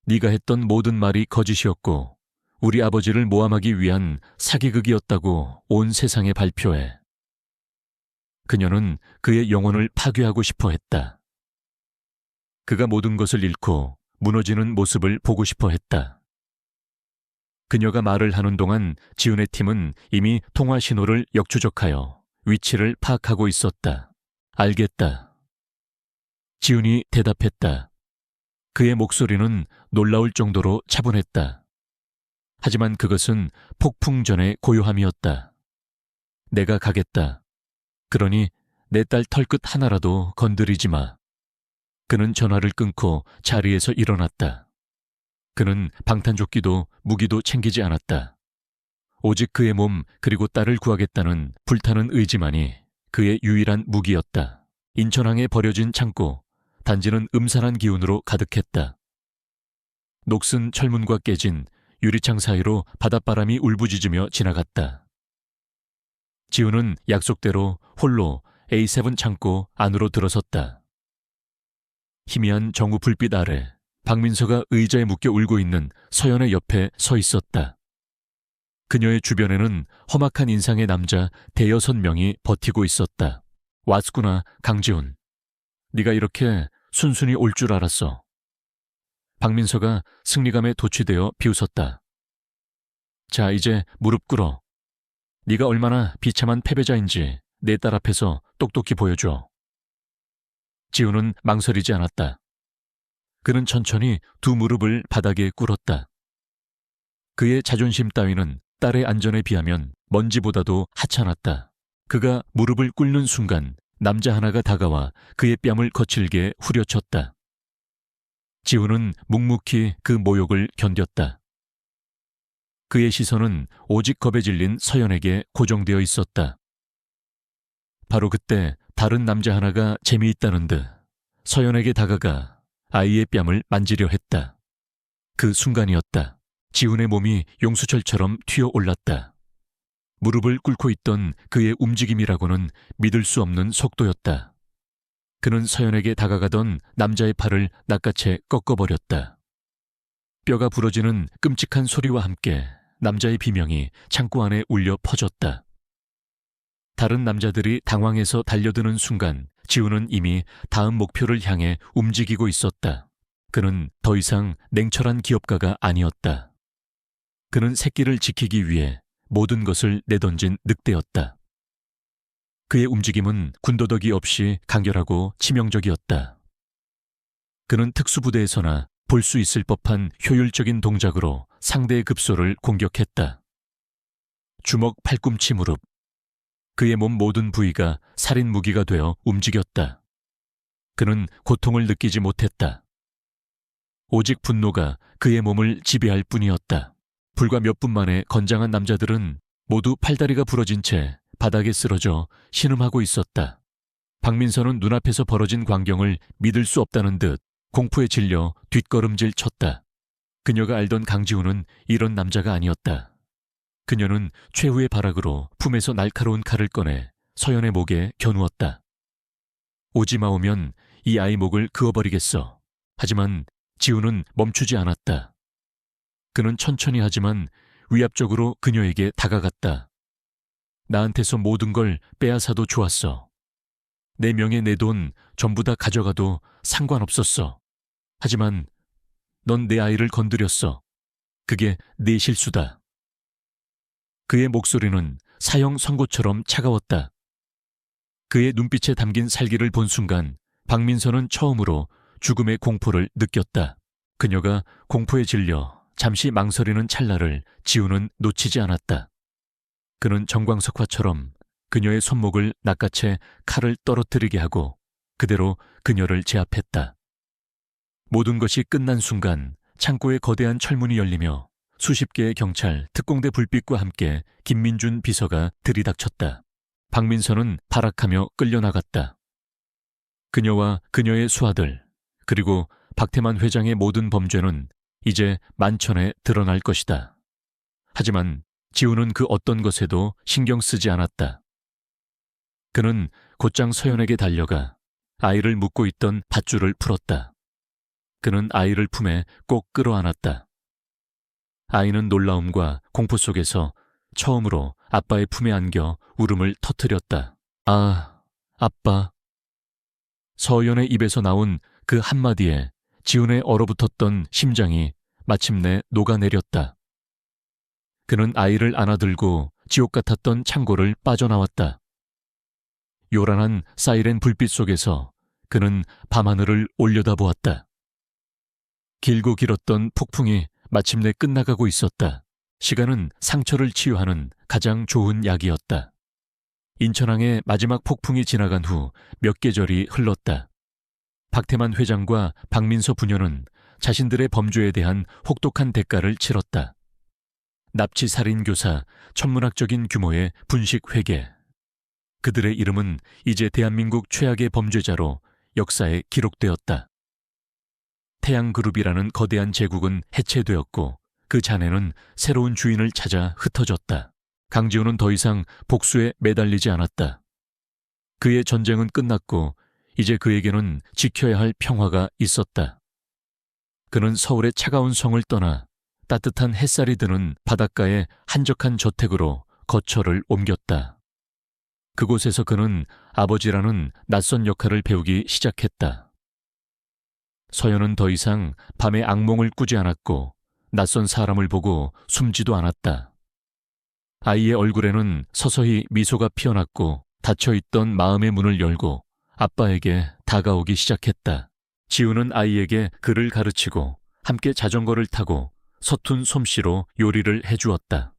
네가 했던 모든 말이 거짓이었고 우리 아버지를 모함하기 위한 사기극이었다고 온 세상에 발표해. 그녀는 그의 영혼을 파괴하고 싶어 했다. 그가 모든 것을 잃고 무너지는 모습을 보고 싶어 했다. 그녀가 말을 하는 동안 지훈의 팀은 이미 통화 신호를 역추적하여 위치를 파악하고 있었다. 알겠다. 지훈이 대답했다. 그의 목소리는 놀라울 정도로 차분했다. 하지만 그것은 폭풍 전의 고요함이었다. 내가 가겠다. 그러니 내 딸 털끝 하나라도 건드리지 마. 그는 전화를 끊고 자리에서 일어났다. 그는 방탄조끼도 무기도 챙기지 않았다. 오직 그의 몸 그리고 딸을 구하겠다는 불타는 의지만이 그의 유일한 무기였다. 인천항에 버려진 창고, 단지는 음산한 기운으로 가득했다. 녹슨 철문과 깨진 유리창 사이로 바닷바람이 울부짖으며 지나갔다. 지훈은 약속대로 홀로 A7 창고 안으로 들어섰다. 희미한 정우 불빛 아래 박민서가 의자에 묶여 울고 있는 서연의 옆에 서 있었다. 그녀의 주변에는 험악한 인상의 남자 대여섯 명이 버티고 있었다. 왔구나, 강지훈. 네가 이렇게 순순히 올 줄 알았어. 박민서가 승리감에 도취되어 비웃었다. 자, 이제 무릎 꿇어. 네가 얼마나 비참한 패배자인지 내 딸 앞에서 똑똑히 보여줘. 지훈은 망설이지 않았다. 그는 천천히 두 무릎을 바닥에 꿇었다. 그의 자존심 따위는 딸의 안전에 비하면 먼지보다도 하찮았다. 그가 무릎을 꿇는 순간 남자 하나가 다가와 그의 뺨을 거칠게 후려쳤다. 지훈은 묵묵히 그 모욕을 견뎠다. 그의 시선은 오직 겁에 질린 서연에게 고정되어 있었다. 바로 그때 다른 남자 하나가 재미있다는 듯 서연에게 다가가 아이의 뺨을 만지려 했다. 그 순간이었다. 지훈의 몸이 용수철처럼 튀어올랐다. 무릎을 꿇고 있던 그의 움직임이라고는 믿을 수 없는 속도였다. 그는 서연에게 다가가던 남자의 팔을 낚아채 꺾어버렸다. 뼈가 부러지는 끔찍한 소리와 함께 남자의 비명이 창고 안에 울려 퍼졌다. 다른 남자들이 당황해서 달려드는 순간 지훈은 이미 다음 목표를 향해 움직이고 있었다. 그는 더 이상 냉철한 기업가가 아니었다. 그는 새끼를 지키기 위해 모든 것을 내던진 늑대였다. 그의 움직임은 군더더기 없이 간결하고 치명적이었다. 그는 특수부대에서나 볼 수 있을 법한 효율적인 동작으로 상대의 급소를 공격했다. 주먹, 팔꿈치, 무릎. 그의 몸 모든 부위가 살인 무기가 되어 움직였다. 그는 고통을 느끼지 못했다. 오직 분노가 그의 몸을 지배할 뿐이었다. 불과 몇 분 만에 건장한 남자들은 모두 팔다리가 부러진 채 바닥에 쓰러져 신음하고 있었다. 박민선은 눈앞에서 벌어진 광경을 믿을 수 없다는 듯 공포에 질려 뒷걸음질 쳤다. 그녀가 알던 강지훈은 이런 남자가 아니었다. 그녀는 최후의 발악으로 품에서 날카로운 칼을 꺼내 서연의 목에 겨누었다. 오지 마오면 이 아이 목을 그어버리겠어. 하지만 지훈은 멈추지 않았다. 그는 천천히 하지만 위압적으로 그녀에게 다가갔다. 나한테서 모든 걸 빼앗아도 좋았어. 내 명예, 내 돈 전부 다 가져가도 상관없었어. 하지만 넌 내 아이를 건드렸어. 그게 네 실수다. 그의 목소리는 사형 선고처럼 차가웠다. 그의 눈빛에 담긴 살기를 본 순간 박민선은 처음으로 죽음의 공포를 느꼈다. 그녀가 공포에 질려 잠시 망설이는 찰나를 지훈은 놓치지 않았다. 그는 정광석화처럼 그녀의 손목을 낚아채 칼을 떨어뜨리게 하고 그대로 그녀를 제압했다. 모든 것이 끝난 순간 창고의 거대한 철문이 열리며 수십 개의 경찰, 특공대 불빛과 함께 김민준 비서가 들이닥쳤다. 박민선은 발악하며 끌려나갔다. 그녀와 그녀의 수하들, 그리고 박태만 회장의 모든 범죄는 이제 만천에 드러날 것이다. 하지만 지훈은 그 어떤 것에도 신경 쓰지 않았다. 그는 곧장 서연에게 달려가 아이를 묶고 있던 밧줄을 풀었다. 그는 아이를 품에 꼭 끌어안았다. 아이는 놀라움과 공포 속에서 처음으로 아빠의 품에 안겨 울음을 터뜨렸다. 아, 아빠. 서연의 입에서 나온 그 한마디에 지훈의 얼어붙었던 심장이 마침내 녹아내렸다. 그는 아이를 안아들고 지옥 같았던 창고를 빠져나왔다. 요란한 사이렌 불빛 속에서 그는 밤하늘을 올려다보았다. 길고 길었던 폭풍이 마침내 끝나가고 있었다. 시간은 상처를 치유하는 가장 좋은 약이었다. 인천항의 마지막 폭풍이 지나간 후 몇 계절이 흘렀다. 박태만 회장과 박민서 부녀는 자신들의 범죄에 대한 혹독한 대가를 치렀다. 납치 살인 교사, 천문학적인 규모의 분식 회계. 그들의 이름은 이제 대한민국 최악의 범죄자로 역사에 기록되었다. 태양그룹이라는 거대한 제국은 해체되었고 그 잔해는 새로운 주인을 찾아 흩어졌다. 강지훈은 더 이상 복수에 매달리지 않았다. 그의 전쟁은 끝났고 이제 그에게는 지켜야 할 평화가 있었다. 그는 서울의 차가운 성을 떠나 따뜻한 햇살이 드는 바닷가의 한적한 저택으로 거처를 옮겼다. 그곳에서 그는 아버지라는 낯선 역할을 배우기 시작했다. 서연은 더 이상 밤에 악몽을 꾸지 않았고 낯선 사람을 보고 숨지도 않았다. 아이의 얼굴에는 서서히 미소가 피어났고 닫혀있던 마음의 문을 열고 아빠에게 다가오기 시작했다. 지훈은 아이에게 글을 가르치고 함께 자전거를 타고 서툰 솜씨로 요리를 해주었다.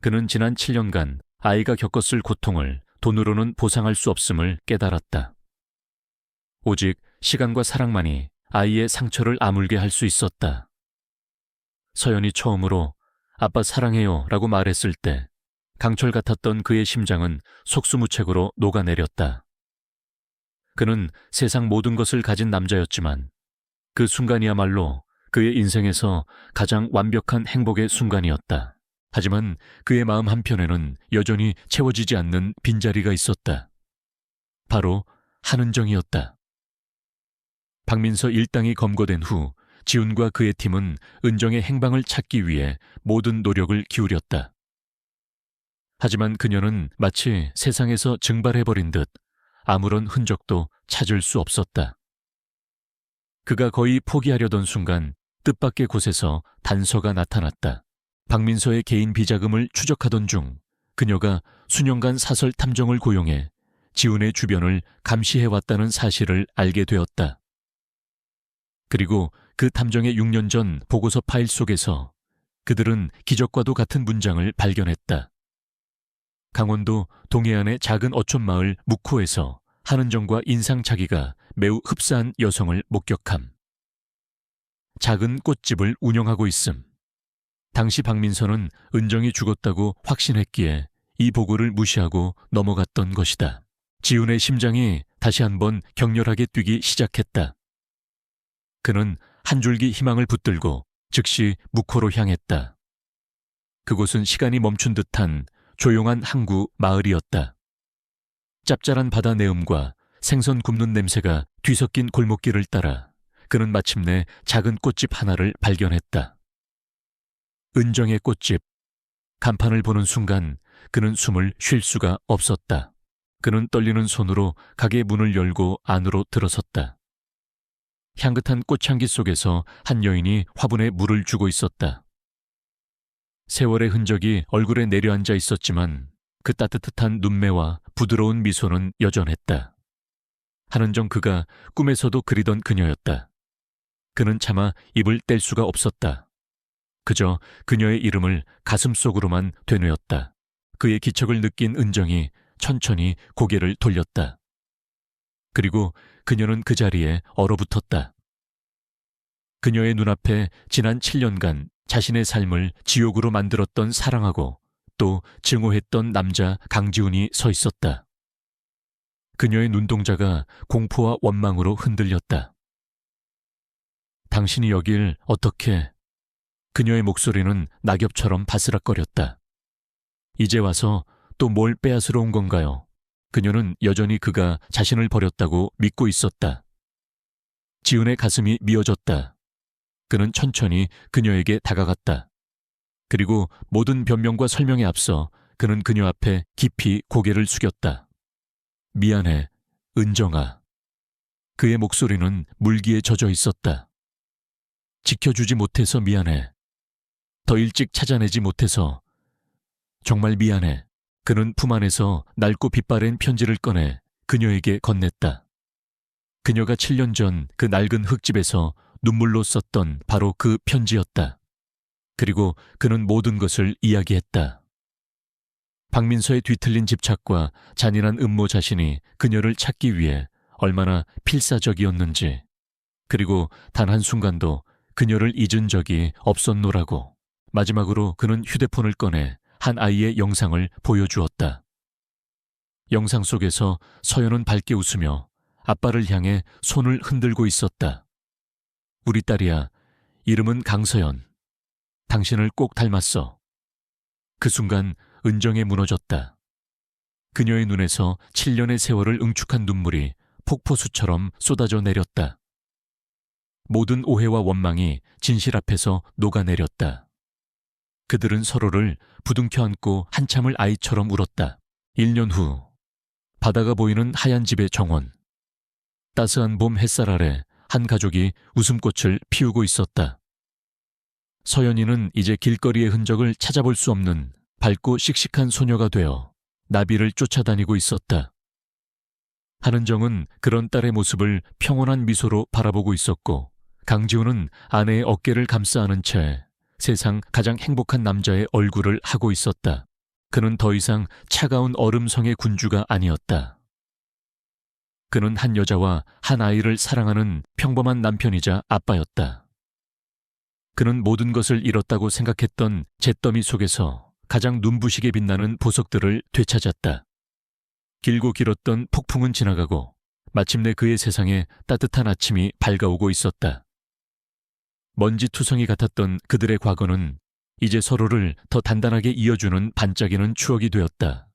그는 지난 7년간 아이가 겪었을 고통을 돈으로는 보상할 수 없음을 깨달았다. 오직 시간과 사랑만이 아이의 상처를 아물게 할 수 있었다. 서연이 처음으로 아빠 사랑해요 라고 말했을 때 강철 같았던 그의 심장은 속수무책으로 녹아내렸다. 그는 세상 모든 것을 가진 남자였지만 그 순간이야말로 그의 인생에서 가장 완벽한 행복의 순간이었다. 하지만 그의 마음 한편에는 여전히 채워지지 않는 빈자리가 있었다. 바로 한은정이었다. 박민서 일당이 검거된 후 지훈과 그의 팀은 은정의 행방을 찾기 위해 모든 노력을 기울였다. 하지만 그녀는 마치 세상에서 증발해버린 듯 아무런 흔적도 찾을 수 없었다. 그가 거의 포기하려던 순간 뜻밖의 곳에서 단서가 나타났다. 박민서의 개인 비자금을 추적하던 중 그녀가 수년간 사설 탐정을 고용해 지훈의 주변을 감시해왔다는 사실을 알게 되었다. 그리고 그 탐정의 6년 전 보고서 파일 속에서 그들은 기적과도 같은 문장을 발견했다. 강원도 동해안의 작은 어촌마을 묵호에서 한은정과 인상착의가 매우 흡사한 여성을 목격함. 작은 꽃집을 운영하고 있음. 당시 박민서는 은정이 죽었다고 확신했기에 이 보고를 무시하고 넘어갔던 것이다. 지훈의 심장이 다시 한번 격렬하게 뛰기 시작했다. 그는 한 줄기 희망을 붙들고 즉시 묵호로 향했다. 그곳은 시간이 멈춘 듯한 조용한 항구 마을이었다. 짭짤한 바다 내음과 생선 굽는 냄새가 뒤섞인 골목길을 따라 그는 마침내 작은 꽃집 하나를 발견했다. 은정의 꽃집. 간판을 보는 순간 그는 숨을 쉴 수가 없었다. 그는 떨리는 손으로 가게 문을 열고 안으로 들어섰다. 향긋한 꽃향기 속에서 한 여인이 화분에 물을 주고 있었다. 세월의 흔적이 얼굴에 내려앉아 있었지만 그 따뜻한 눈매와 부드러운 미소는 여전했다. 한은정 그가 꿈에서도 그리던 그녀였다. 그는 차마 입을 뗄 수가 없었다. 그저 그녀의 이름을 가슴속으로만 되뇌었다. 그의 기척을 느낀 은정이 천천히 고개를 돌렸다. 그리고 그녀는 그 자리에 얼어붙었다. 그녀의 눈앞에 지난 7년간 자신의 삶을 지옥으로 만들었던 사랑하고 또 증오했던 남자 강지훈이 서 있었다. 그녀의 눈동자가 공포와 원망으로 흔들렸다. 당신이 여길 어떻게... 그녀의 목소리는 낙엽처럼 바스락거렸다. 이제 와서 또 뭘 빼앗으러 온 건가요? 그녀는 여전히 그가 자신을 버렸다고 믿고 있었다. 지훈의 가슴이 미어졌다. 그는 천천히 그녀에게 다가갔다. 그리고 모든 변명과 설명에 앞서 그는 그녀 앞에 깊이 고개를 숙였다. 미안해, 은정아. 그의 목소리는 물기에 젖어 있었다. 지켜주지 못해서 미안해. 더 일찍 찾아내지 못해서 정말 미안해. 그는 품 안에서 낡고 빛바랜 편지를 꺼내 그녀에게 건넸다. 그녀가 7년 전 그 낡은 흙집에서 눈물로 썼던 바로 그 편지였다. 그리고 그는 모든 것을 이야기했다. 박민서의 뒤틀린 집착과 잔인한 음모 자신이 그녀를 찾기 위해 얼마나 필사적이었는지, 그리고 단 한순간도 그녀를 잊은 적이 없었노라고. 마지막으로 그는 휴대폰을 꺼내 한 아이의 영상을 보여주었다. 영상 속에서 서연은 밝게 웃으며 아빠를 향해 손을 흔들고 있었다. 우리 딸이야. 이름은 강서연. 당신을 꼭 닮았어. 그 순간 은정에 무너졌다. 그녀의 눈에서 7년의 세월을 응축한 눈물이 폭포수처럼 쏟아져 내렸다. 모든 오해와 원망이 진실 앞에서 녹아내렸다. 그들은 서로를 부둥켜 안고 한참을 아이처럼 울었다. 1년 후, 바다가 보이는 하얀 집의 정원. 따스한 봄 햇살 아래 한 가족이 웃음꽃을 피우고 있었다. 서연이는 이제 길거리의 흔적을 찾아볼 수 없는 밝고 씩씩한 소녀가 되어 나비를 쫓아다니고 있었다. 한은정은 그런 딸의 모습을 평온한 미소로 바라보고 있었고, 강지훈은 아내의 어깨를 감싸 안은 채 세상 가장 행복한 남자의 얼굴을 하고 있었다. 그는 더 이상 차가운 얼음성의 군주가 아니었다. 그는 한 여자와 한 아이를 사랑하는 평범한 남편이자 아빠였다. 그는 모든 것을 잃었다고 생각했던 잿더미 속에서 가장 눈부시게 빛나는 보석들을 되찾았다. 길고 길었던 폭풍은 지나가고 마침내 그의 세상에 따뜻한 아침이 밝아오고 있었다. 먼지투성이 같았던 그들의 과거는 이제 서로를 더 단단하게 이어주는 반짝이는 추억이 되었다.